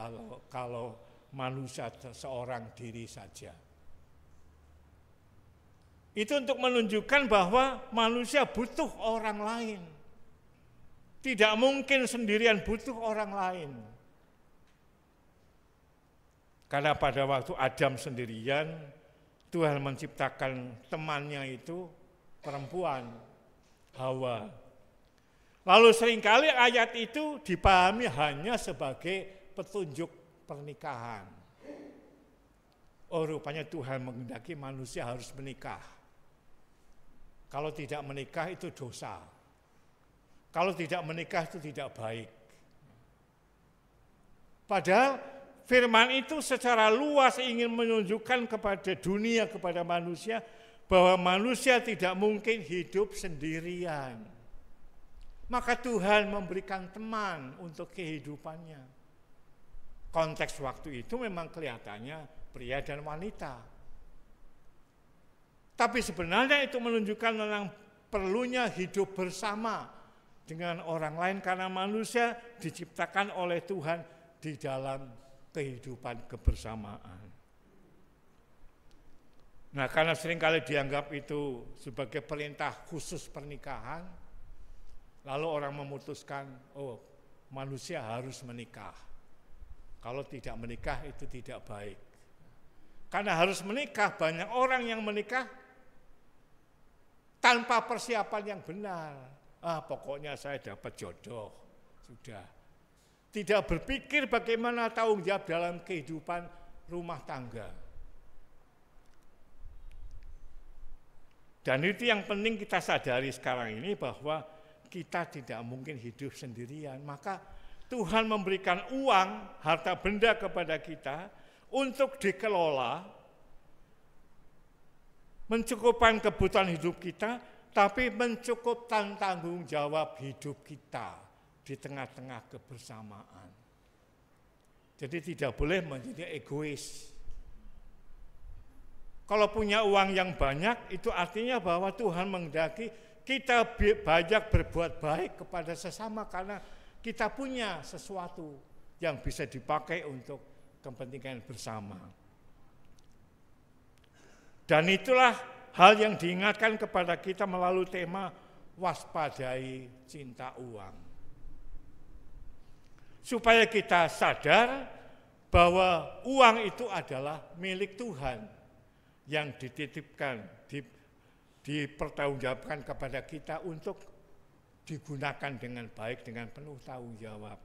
Speaker 2: kalau manusia seorang diri saja. Itu untuk menunjukkan bahwa manusia butuh orang lain. Tidak mungkin sendirian, butuh orang lain. Karena pada waktu Adam sendirian, Tuhan menciptakan temannya itu perempuan, Hawa. Lalu seringkali ayat itu dipahami hanya sebagai petunjuk pernikahan. Oh, rupanya Tuhan menghendaki manusia harus menikah. Kalau tidak menikah itu dosa. Kalau tidak menikah itu tidak baik. Padahal firman itu secara luas ingin menunjukkan kepada dunia, kepada manusia, bahwa manusia tidak mungkin hidup sendirian. Maka Tuhan memberikan teman untuk kehidupannya. Konteks waktu itu memang kelihatannya pria dan wanita. Tapi sebenarnya itu menunjukkan tentang perlunya hidup bersama dengan orang lain, karena manusia diciptakan oleh Tuhan di dalam kehidupan kebersamaan. Nah, karena seringkali dianggap itu sebagai perintah khusus pernikahan, lalu orang memutuskan, oh, manusia harus menikah. Kalau tidak menikah itu tidak baik. Karena harus menikah, banyak orang yang menikah tanpa persiapan yang benar. Pokoknya saya dapat jodoh, sudah. Tidak berpikir bagaimana tanggung jawab dalam kehidupan rumah tangga. Dan itu yang penting kita sadari sekarang ini, bahwa kita tidak mungkin hidup sendirian. Maka Tuhan memberikan uang, harta benda kepada kita untuk dikelola, mencukupkan kebutuhan hidup kita, tapi mencukupkan tanggung jawab hidup kita di tengah-tengah kebersamaan. Jadi tidak boleh menjadi egois. Kalau punya uang yang banyak, itu artinya bahwa Tuhan menghendaki kita banyak berbuat baik kepada sesama, karena kita punya sesuatu yang bisa dipakai untuk kepentingan bersama. Dan itulah hal yang diingatkan kepada kita melalui tema waspadai cinta uang. Supaya kita sadar bahwa uang itu adalah milik Tuhan yang dititipkan, dipertanggungjawabkan kepada kita untuk digunakan dengan baik, dengan penuh tanggung jawab.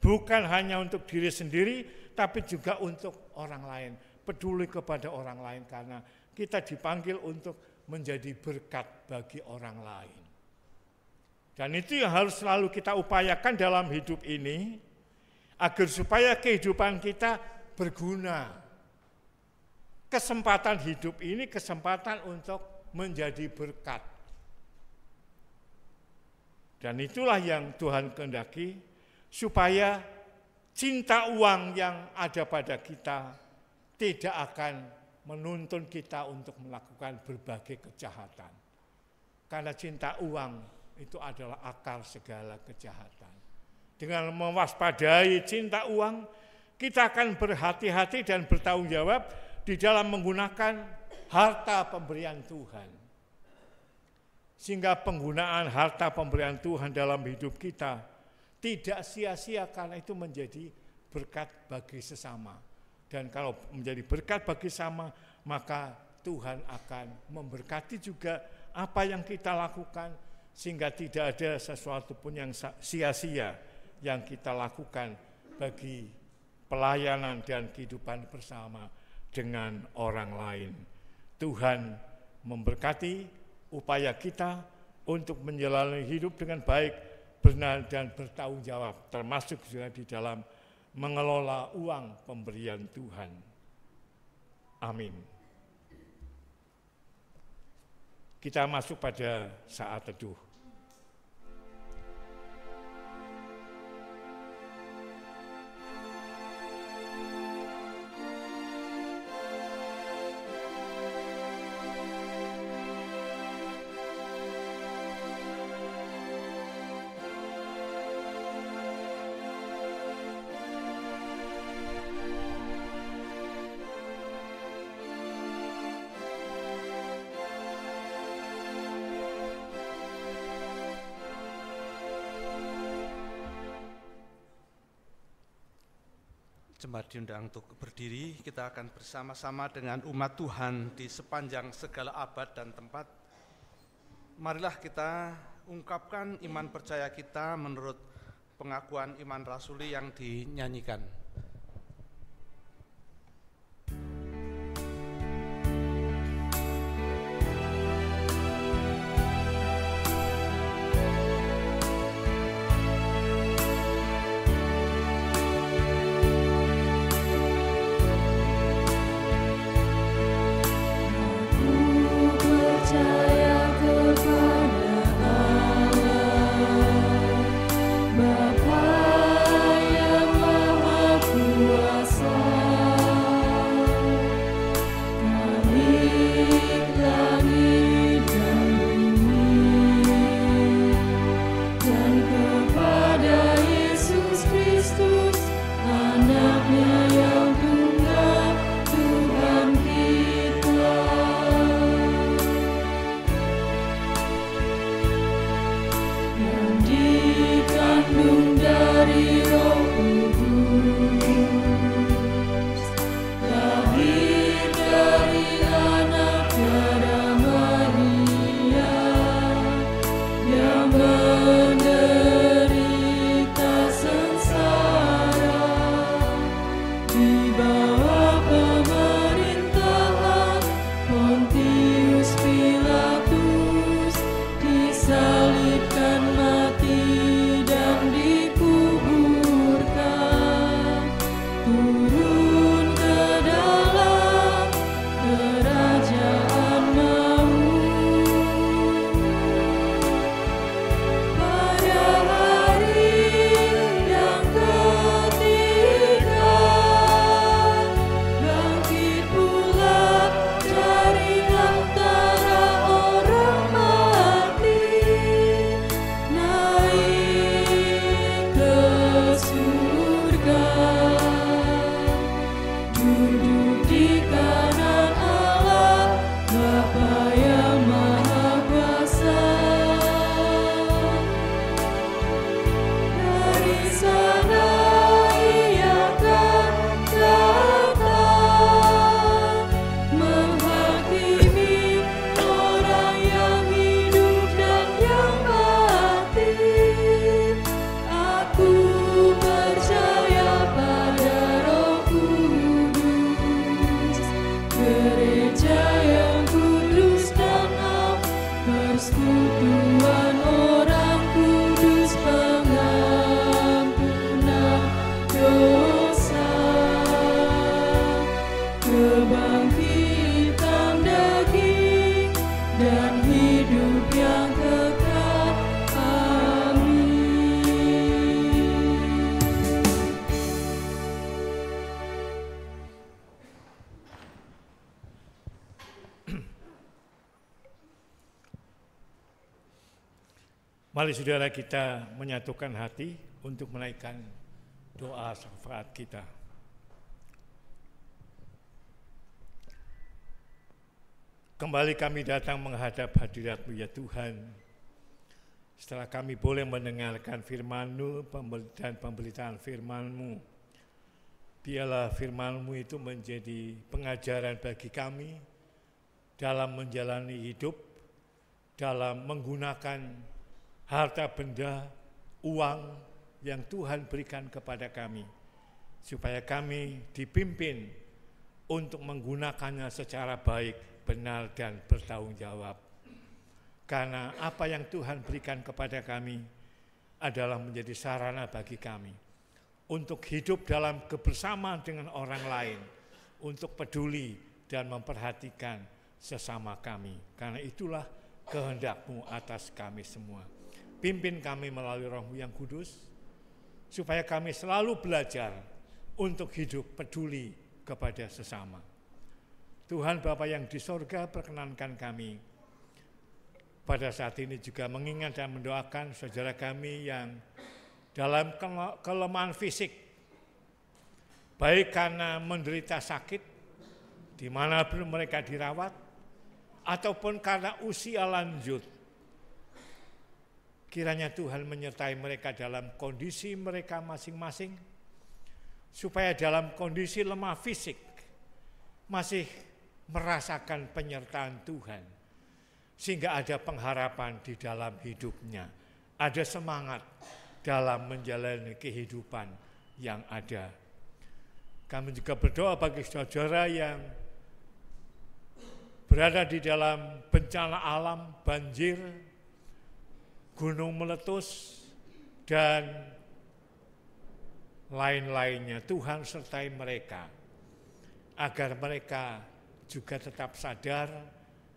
Speaker 2: Bukan hanya untuk diri sendiri, tapi juga untuk orang lain. Peduli kepada orang lain, karena kita dipanggil untuk menjadi berkat bagi orang lain. Dan itu yang harus selalu kita upayakan dalam hidup ini, agar supaya kehidupan kita berguna. Kesempatan hidup ini kesempatan untuk menjadi berkat. Dan itulah yang Tuhan kehendaki, supaya cinta uang yang ada pada kita tidak akan menuntun kita untuk melakukan berbagai kejahatan. Karena cinta uang itu adalah akar segala kejahatan. Dengan mewaspadai cinta uang, kita akan berhati-hati dan bertanggung jawab di dalam menggunakan harta pemberian Tuhan. Sehingga penggunaan harta pemberian Tuhan dalam hidup kita tidak sia-sia, karena itu menjadi berkat bagi sesama. Dan kalau menjadi berkat bagi sesama, maka Tuhan akan memberkati juga apa yang kita lakukan, sehingga tidak ada sesuatu pun yang sia-sia yang kita lakukan bagi pelayanan dan kehidupan bersama dengan orang lain. Tuhan memberkati upaya kita untuk menjalani hidup dengan baik, benar dan bertanggung jawab, termasuk juga di dalam mengelola uang pemberian Tuhan. Amin. Kita masuk pada saat teduh.
Speaker 1: Jemaat diundang untuk berdiri, kita akan bersama-sama dengan umat Tuhan di sepanjang segala abad dan tempat. Marilah kita ungkapkan iman percaya kita menurut pengakuan iman rasuli yang dinyanyikan.
Speaker 2: Mari saudara kita menyatukan hati untuk menaikkan doa syafaat kita. Kembali kami datang menghadap hadirat-Mu ya Tuhan. Setelah kami boleh mendengarkan firman-Mu dan pemberitaan firman-Mu, biarlah firman-Mu itu menjadi pengajaran bagi kami dalam menjalani hidup, dalam menggunakan harta benda, uang yang Tuhan berikan kepada kami, supaya kami dipimpin untuk menggunakannya secara baik, benar, dan bertanggung jawab. Karena apa yang Tuhan berikan kepada kami adalah menjadi sarana bagi kami untuk hidup dalam kebersamaan dengan orang lain, untuk peduli dan memperhatikan sesama kami. Karena itulah kehendak-Mu atas kami semua. Pimpin kami melalui Roh-Mu yang kudus, supaya kami selalu belajar untuk hidup peduli kepada sesama. Tuhan Bapa yang di sorga, perkenankan kami pada saat ini juga mengingat dan mendoakan saudara kami yang dalam kelemahan fisik, baik karena menderita sakit, di mana mereka dirawat, ataupun karena usia lanjut. Kiranya Tuhan menyertai mereka dalam kondisi mereka masing-masing, supaya dalam kondisi lemah fisik masih merasakan penyertaan Tuhan, sehingga ada pengharapan di dalam hidupnya, ada semangat dalam menjalani kehidupan yang ada. Kami juga berdoa bagi saudara yang berada di dalam bencana alam, banjir, gunung meletus, dan lain-lainnya. Tuhan sertai mereka, agar mereka juga tetap sadar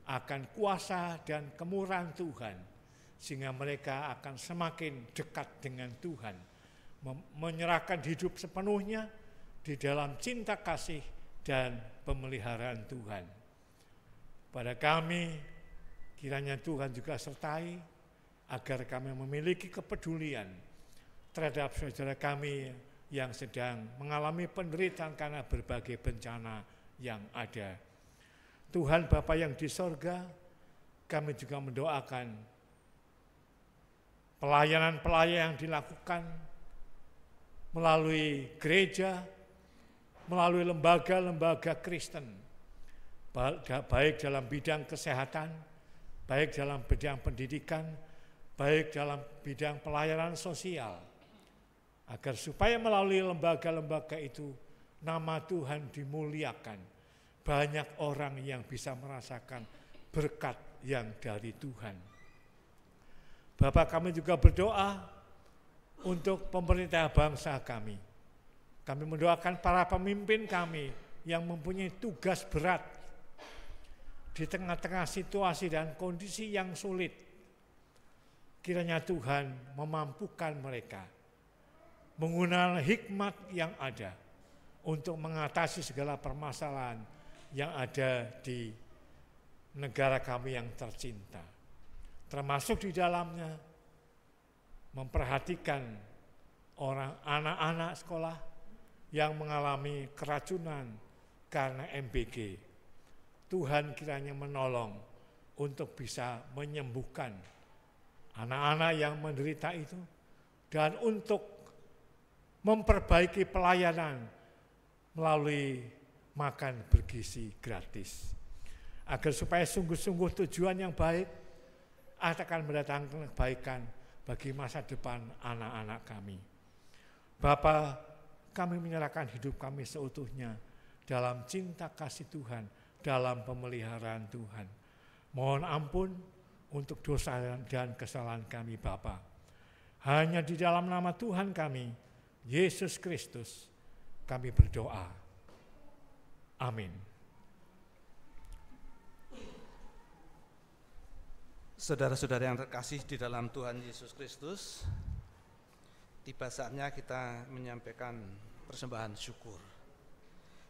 Speaker 2: akan kuasa dan kemurahan Tuhan, sehingga mereka akan semakin dekat dengan Tuhan, menyerahkan hidup sepenuhnya di dalam cinta kasih dan pemeliharaan Tuhan. Pada kami, kiranya Tuhan juga sertai, agar kami memiliki kepedulian terhadap saudara kami yang sedang mengalami penderitaan karena berbagai bencana yang ada. Tuhan Bapa yang di sorga, kami juga mendoakan pelayanan-pelayanan yang dilakukan melalui gereja, melalui lembaga-lembaga Kristen, baik dalam bidang kesehatan, baik dalam bidang pendidikan, baik dalam bidang pelayanan sosial, agar supaya melalui lembaga-lembaga itu nama Tuhan dimuliakan, banyak orang yang bisa merasakan berkat yang dari Tuhan. Bapak, kami juga berdoa untuk pemerintah bangsa kami. Kami mendoakan para pemimpin kami yang mempunyai tugas berat di tengah-tengah situasi dan kondisi yang sulit. Kiranya Tuhan memampukan mereka menggunakan hikmat yang ada untuk mengatasi segala permasalahan yang ada di negara kami yang tercinta. Termasuk di dalamnya memperhatikan orang anak-anak sekolah yang mengalami keracunan karena MBG. Tuhan kiranya menolong untuk bisa menyembuhkan anak-anak yang menderita itu, dan untuk memperbaiki pelayanan melalui makan bergizi gratis, agar supaya sungguh-sungguh tujuan yang baik akan mendatangkan kebaikan bagi masa depan anak-anak kami. Bapa, kami menyerahkan hidup kami seutuhnya dalam cinta kasih Tuhan, dalam pemeliharaan Tuhan. Mohon ampun untuk dosa dan kesalahan kami Bapa. Hanya di dalam nama Tuhan kami, Yesus Kristus, kami berdoa. Amin.
Speaker 1: Saudara-saudara yang terkasih di dalam Tuhan Yesus Kristus, tiba saatnya kita menyampaikan persembahan syukur.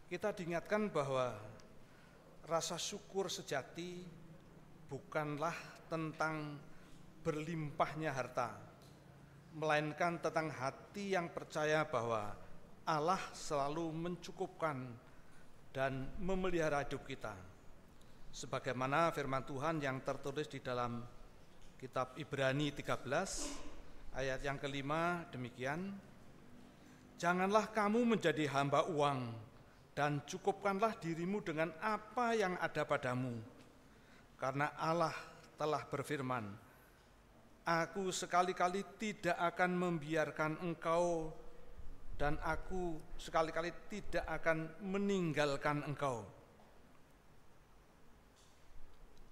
Speaker 1: Kita diingatkan bahwa rasa syukur sejati bukanlah tentang berlimpahnya harta, melainkan tentang hati yang percaya bahwa Allah selalu mencukupkan dan memelihara hidup kita. Sebagaimana firman Tuhan yang tertulis di dalam kitab Ibrani 13 ayat yang kelima demikian, janganlah kamu menjadi hamba uang dan cukupkanlah dirimu dengan apa yang ada padamu. Karena Allah telah berfirman, aku sekali-kali tidak akan membiarkan engkau dan aku sekali-kali tidak akan meninggalkan engkau.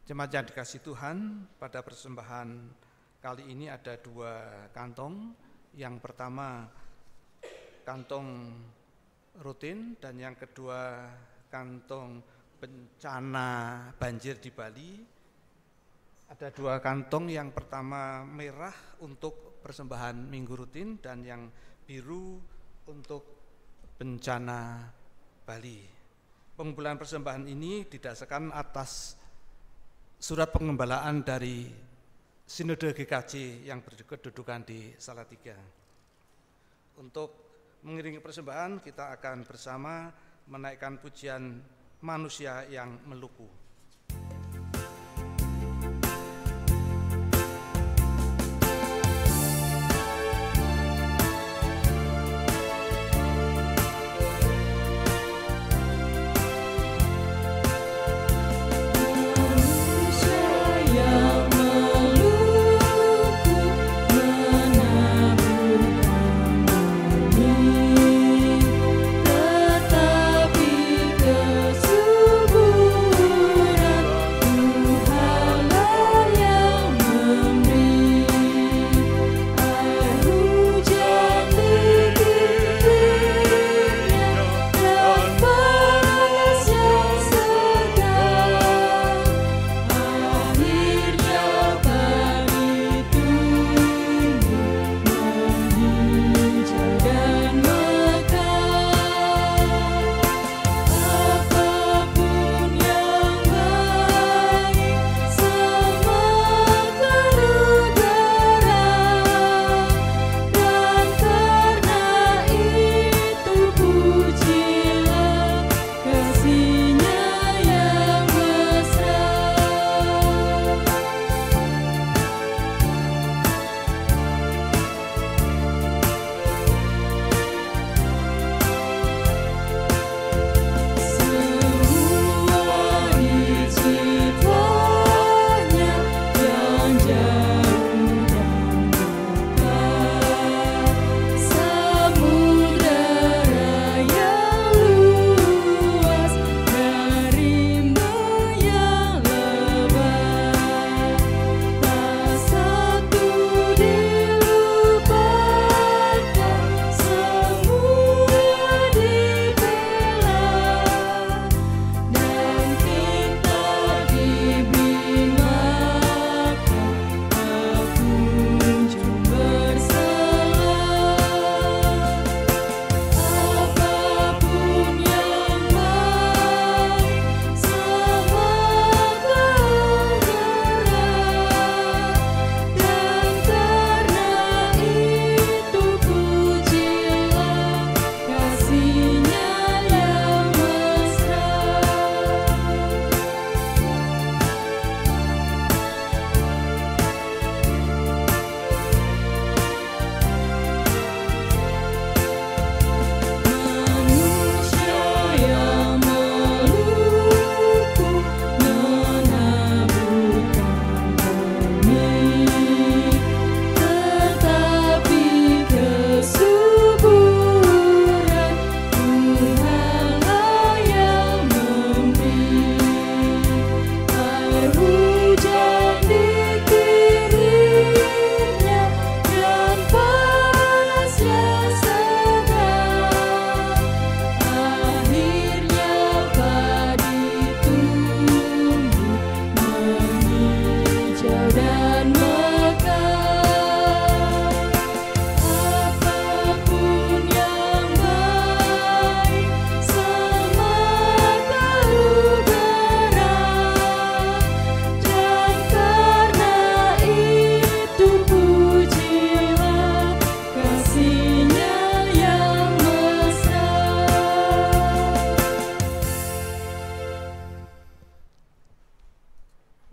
Speaker 1: Jemaat yang dikasihi Tuhan, pada persembahan kali ini ada 2 kantong. Yang pertama kantong rutin dan yang kedua kantong bencana banjir di Bali. Ada 2 kantong, yang pertama merah untuk persembahan minggu rutin dan yang biru untuk bencana Bali. Pengumpulan persembahan ini didasarkan atas surat pengembalaan dari Sinode GKJ yang berkedudukan di Salatiga. Untuk mengiringi persembahan, kita akan bersama menaikkan pujian Manusia yang Meluku.
Speaker 3: Tetapi kesungguhan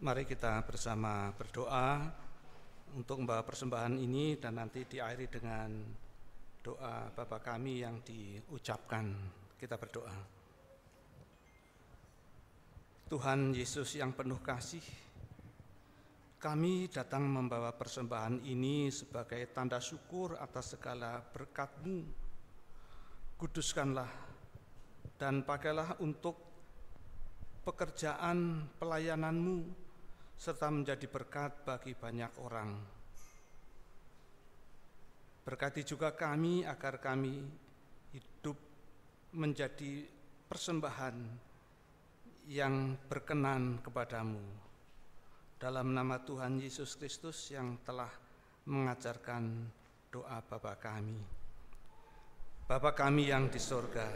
Speaker 1: Mari kita bersama berdoa untuk membawa persembahan ini dan nanti diakhiri dengan doa Bapa kami yang diucapkan. Kita berdoa. Tuhan Yesus yang penuh kasih, kami datang membawa persembahan ini sebagai tanda syukur atas segala berkat-Mu. Kuduskanlah dan pakailah untuk pekerjaan pelayanan-Mu, serta menjadi berkat bagi banyak orang. Berkati juga kami agar kami hidup menjadi persembahan yang berkenan kepadamu. Dalam nama Tuhan Yesus Kristus yang telah mengajarkan doa Bapa kami. Bapa kami yang di sorga,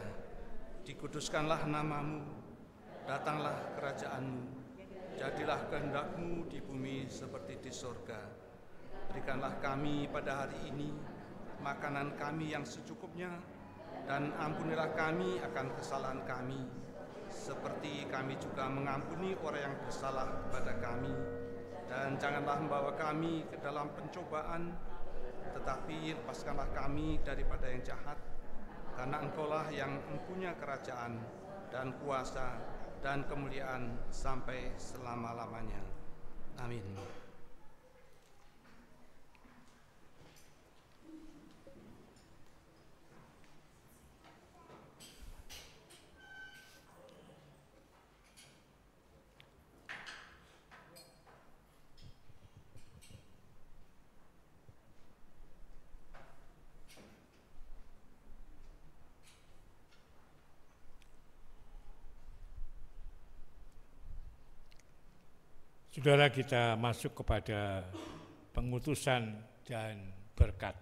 Speaker 1: dikuduskanlah namamu, datanglah kerajaan-Mu. Jadilah kehendak-Mu di bumi seperti di sorga. Berikanlah kami pada hari ini makanan kami yang secukupnya, dan ampunilah kami akan kesalahan kami, seperti kami juga mengampuni orang yang bersalah kepada kami. Dan janganlah membawa kami ke dalam pencobaan, tetapi lepaskanlah kami daripada yang jahat, karena Engkaulah yang mempunyai kerajaan dan kuasa dan kemuliaan sampai selama-lamanya. Amin.
Speaker 2: Saudara, kita masuk kepada pengutusan dan berkat.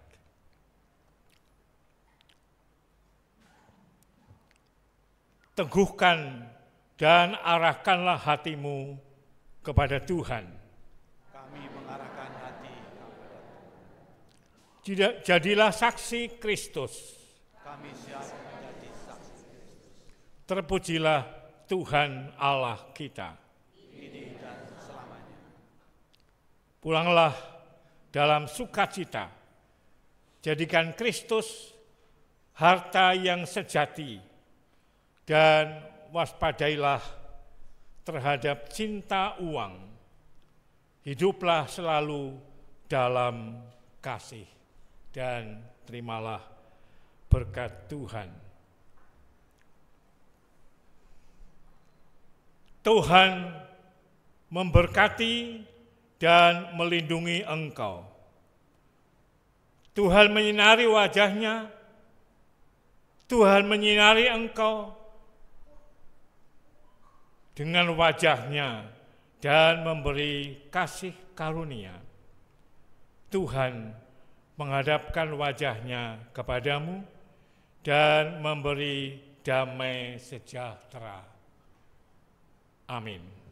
Speaker 2: Teguhkan dan arahkanlah hatimu kepada Tuhan.
Speaker 1: Kami mengarahkan hati kepada
Speaker 2: Tuhan. Jadilah saksi Kristus.
Speaker 1: Kami siap menjadi saksi Kristus.
Speaker 2: Terpujilah Tuhan Allah kita. Pulanglah dalam sukacita, jadikan Kristus harta yang sejati, dan waspadailah terhadap cinta uang. Hiduplah selalu dalam kasih, dan terimalah berkat Tuhan. Tuhan memberkati dan melindungi engkau. Tuhan menyinari wajah-Nya, Tuhan menyinari engkau dengan wajah-Nya dan memberi kasih karunia. Tuhan menghadapkan wajah-Nya kepadamu dan memberi damai sejahtera. Amin.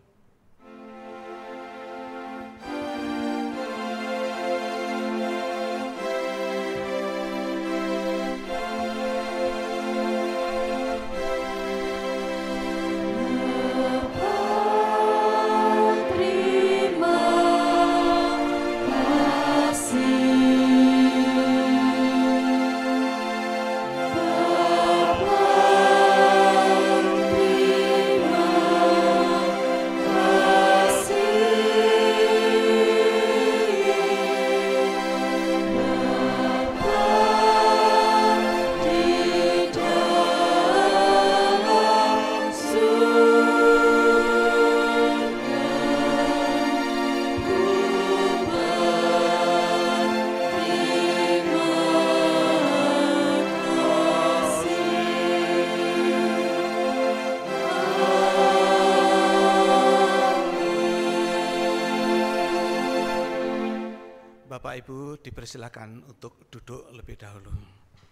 Speaker 1: Bapak Ibu dipersilakan untuk duduk lebih dahulu.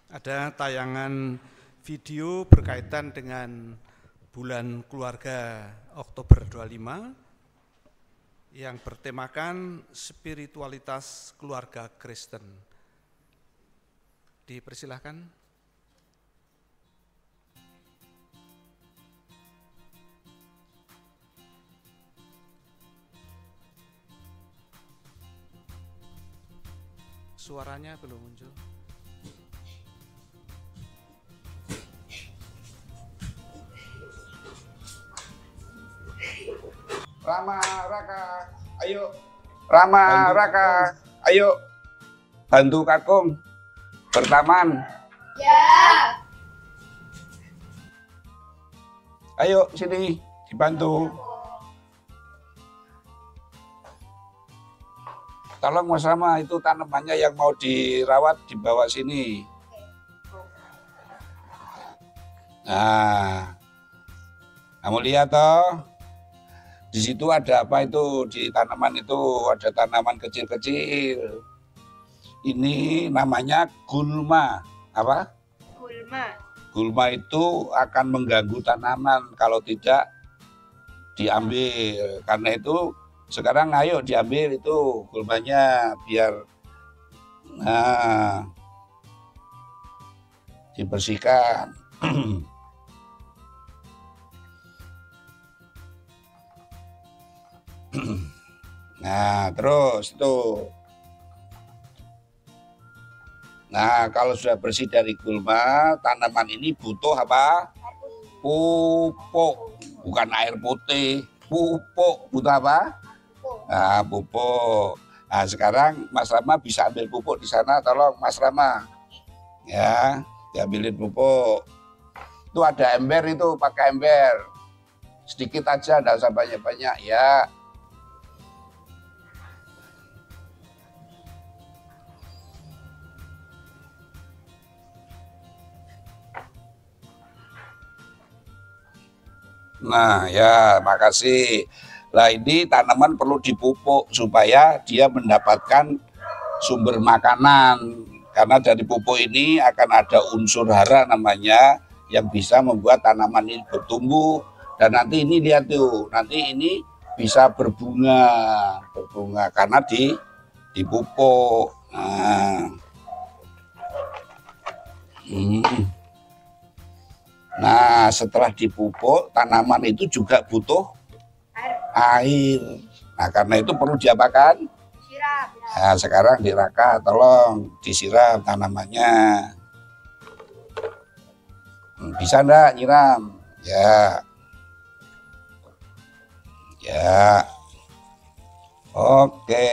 Speaker 1: Ada tayangan video berkaitan dengan bulan keluarga Oktober 25 yang bertemakan spiritualitas keluarga Kristen. Dipersilakan. Suaranya belum muncul.
Speaker 6: Rama, Raka, ayo. Rama, Raka, ayo. Bantu Kakung bertaman. Ya. Ayo sini dibantu. Tolong Mas Rama, itu tanamannya yang mau dirawat dibawa sini. Nah, kamu lihat toh, di situ ada apa itu, di tanaman itu ada tanaman kecil-kecil. Ini namanya gulma. Apa? Gulma. Gulma itu akan mengganggu tanaman kalau tidak diambil. Karena itu sekarang ayo diambil itu gulmanya biar dibersihkan. Nah, terus itu. Nah, kalau sudah bersih dari gulma, tanaman ini butuh apa? Pupuk. Bukan air putih. Pupuk. Butuh apa? Nah, pupuk. Nah, sekarang Mas Rama bisa ambil pupuk di sana. Tolong Mas Rama. Ya, diambilin pupuk. Itu ada ember itu, pakai ember. Sedikit aja, enggak usah banyak-banyak ya. Nah ya, makasih. Nah ini tanaman perlu dipupuk supaya dia mendapatkan sumber makanan. Karena dari pupuk ini akan ada unsur hara namanya yang bisa membuat tanaman ini bertumbuh. Dan nanti ini lihat tuh, nanti ini bisa berbunga karena dipupuk. Nah. Nah, setelah dipupuk, tanaman itu juga butuh air. Nah, karena itu perlu diapakan? Disiram. Nah, sekarang di Raka, tolong disiram tanamannya. Bisa enggak nyiram? Ya. Ya. Oke.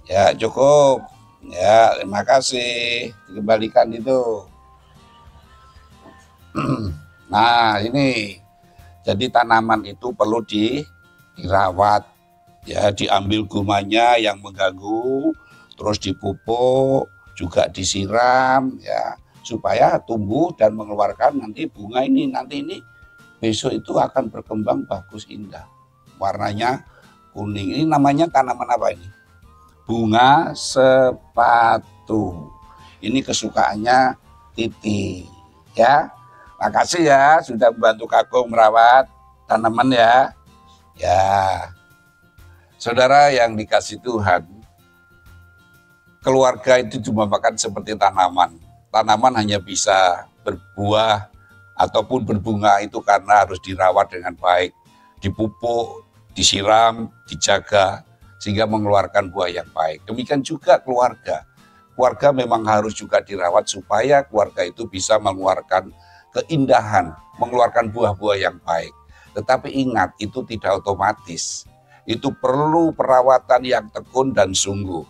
Speaker 6: Ya, cukup. Ya, terima kasih. Dikembalikan itu. Nah ini jadi tanaman itu perlu dirawat ya, diambil gulmanya yang mengganggu, terus dipupuk, juga disiram ya supaya tumbuh dan mengeluarkan nanti bunga ini. Nanti ini besok itu akan berkembang bagus indah, warnanya kuning. Ini namanya tanaman apa ini? Bunga sepatu. Ini kesukaannya Titi ya. Makasih ya sudah membantu Kakung merawat tanaman ya. Ya, saudara yang dikasih Tuhan, keluarga itu cuma makan seperti tanaman. Tanaman hanya bisa berbuah ataupun berbunga itu karena harus dirawat dengan baik, dipupuk, disiram, dijaga, sehingga mengeluarkan buah yang baik. Demikian juga keluarga. Keluarga memang harus juga dirawat supaya keluarga itu bisa mengeluarkan keindahan, mengeluarkan buah-buah yang baik. Tetapi ingat, itu tidak otomatis. Itu perlu perawatan yang tekun dan sungguh.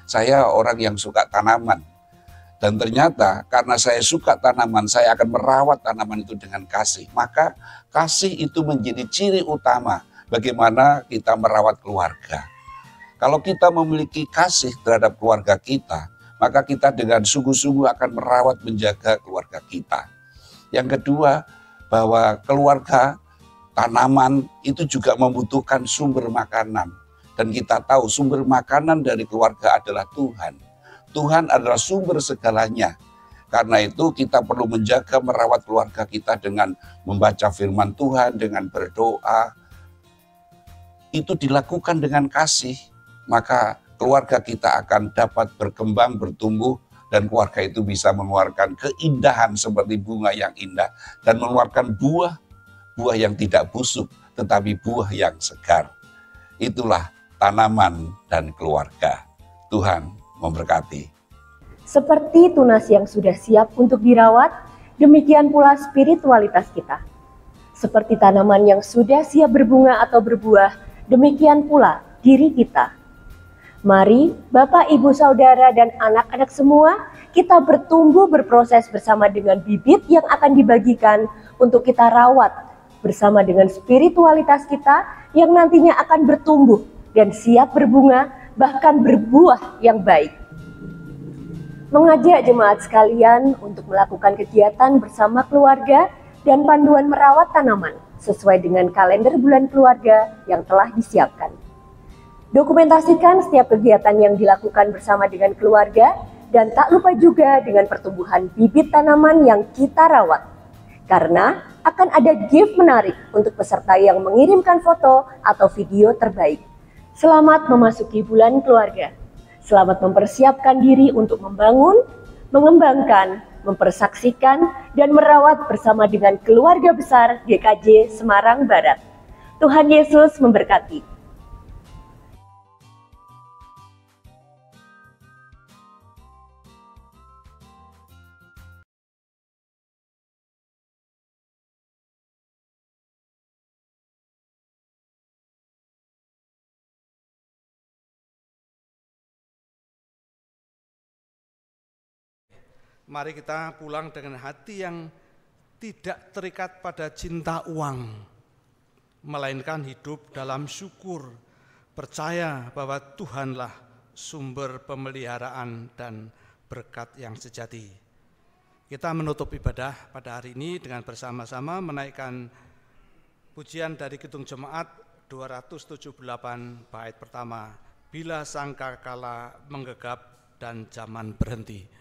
Speaker 6: Saya orang yang suka tanaman. Dan ternyata karena saya suka tanaman, saya akan merawat tanaman itu dengan kasih. Maka kasih itu menjadi ciri utama bagaimana kita merawat keluarga. Kalau kita memiliki kasih terhadap keluarga kita, maka kita dengan sungguh-sungguh akan merawat, menjaga keluarga kita. Yang kedua, bahwa keluarga tanaman itu juga membutuhkan sumber makanan. Dan kita tahu sumber makanan dari keluarga adalah Tuhan. Tuhan adalah sumber segalanya. Karena itu kita perlu menjaga, merawat keluarga kita dengan membaca firman Tuhan, dengan berdoa. Itu dilakukan dengan kasih, maka keluarga kita akan dapat berkembang, bertumbuh, dan keluarga itu bisa mengeluarkan keindahan seperti bunga yang indah dan mengeluarkan buah yang tidak busuk tetapi buah yang segar. Itulah tanaman dan keluarga. Tuhan memberkati.
Speaker 7: Seperti tunas yang sudah siap untuk dirawat, demikian pula spiritualitas kita. Seperti tanaman yang sudah siap berbunga atau berbuah, demikian pula diri kita. Mari Bapak, Ibu, Saudara, dan anak-anak semua, kita bertumbuh berproses bersama dengan bibit yang akan dibagikan untuk kita rawat bersama dengan spiritualitas kita yang nantinya akan bertumbuh dan siap berbunga, bahkan berbuah yang baik. Mengajak jemaat sekalian untuk melakukan kegiatan bersama keluarga dan panduan merawat tanaman sesuai dengan kalender bulan keluarga yang telah disiapkan. Dokumentasikan setiap kegiatan yang dilakukan bersama dengan keluarga dan tak lupa juga dengan pertumbuhan bibit tanaman yang kita rawat. Karena akan ada gift menarik untuk peserta yang mengirimkan foto atau video terbaik. Selamat memasuki bulan keluarga. Selamat mempersiapkan diri untuk membangun, mengembangkan, mempersaksikan, dan merawat bersama dengan keluarga besar GKJ Semarang Barat. Tuhan Yesus memberkati.
Speaker 1: Mari kita pulang dengan hati yang tidak terikat pada cinta uang, melainkan hidup dalam syukur, percaya bahwa Tuhanlah sumber pemeliharaan dan berkat yang sejati. Kita menutup ibadah pada hari ini dengan bersama-sama menaikkan pujian dari Kidung Jemaat 278 bait pertama, Bila Sangkakala Menggegap dan Zaman Berhenti.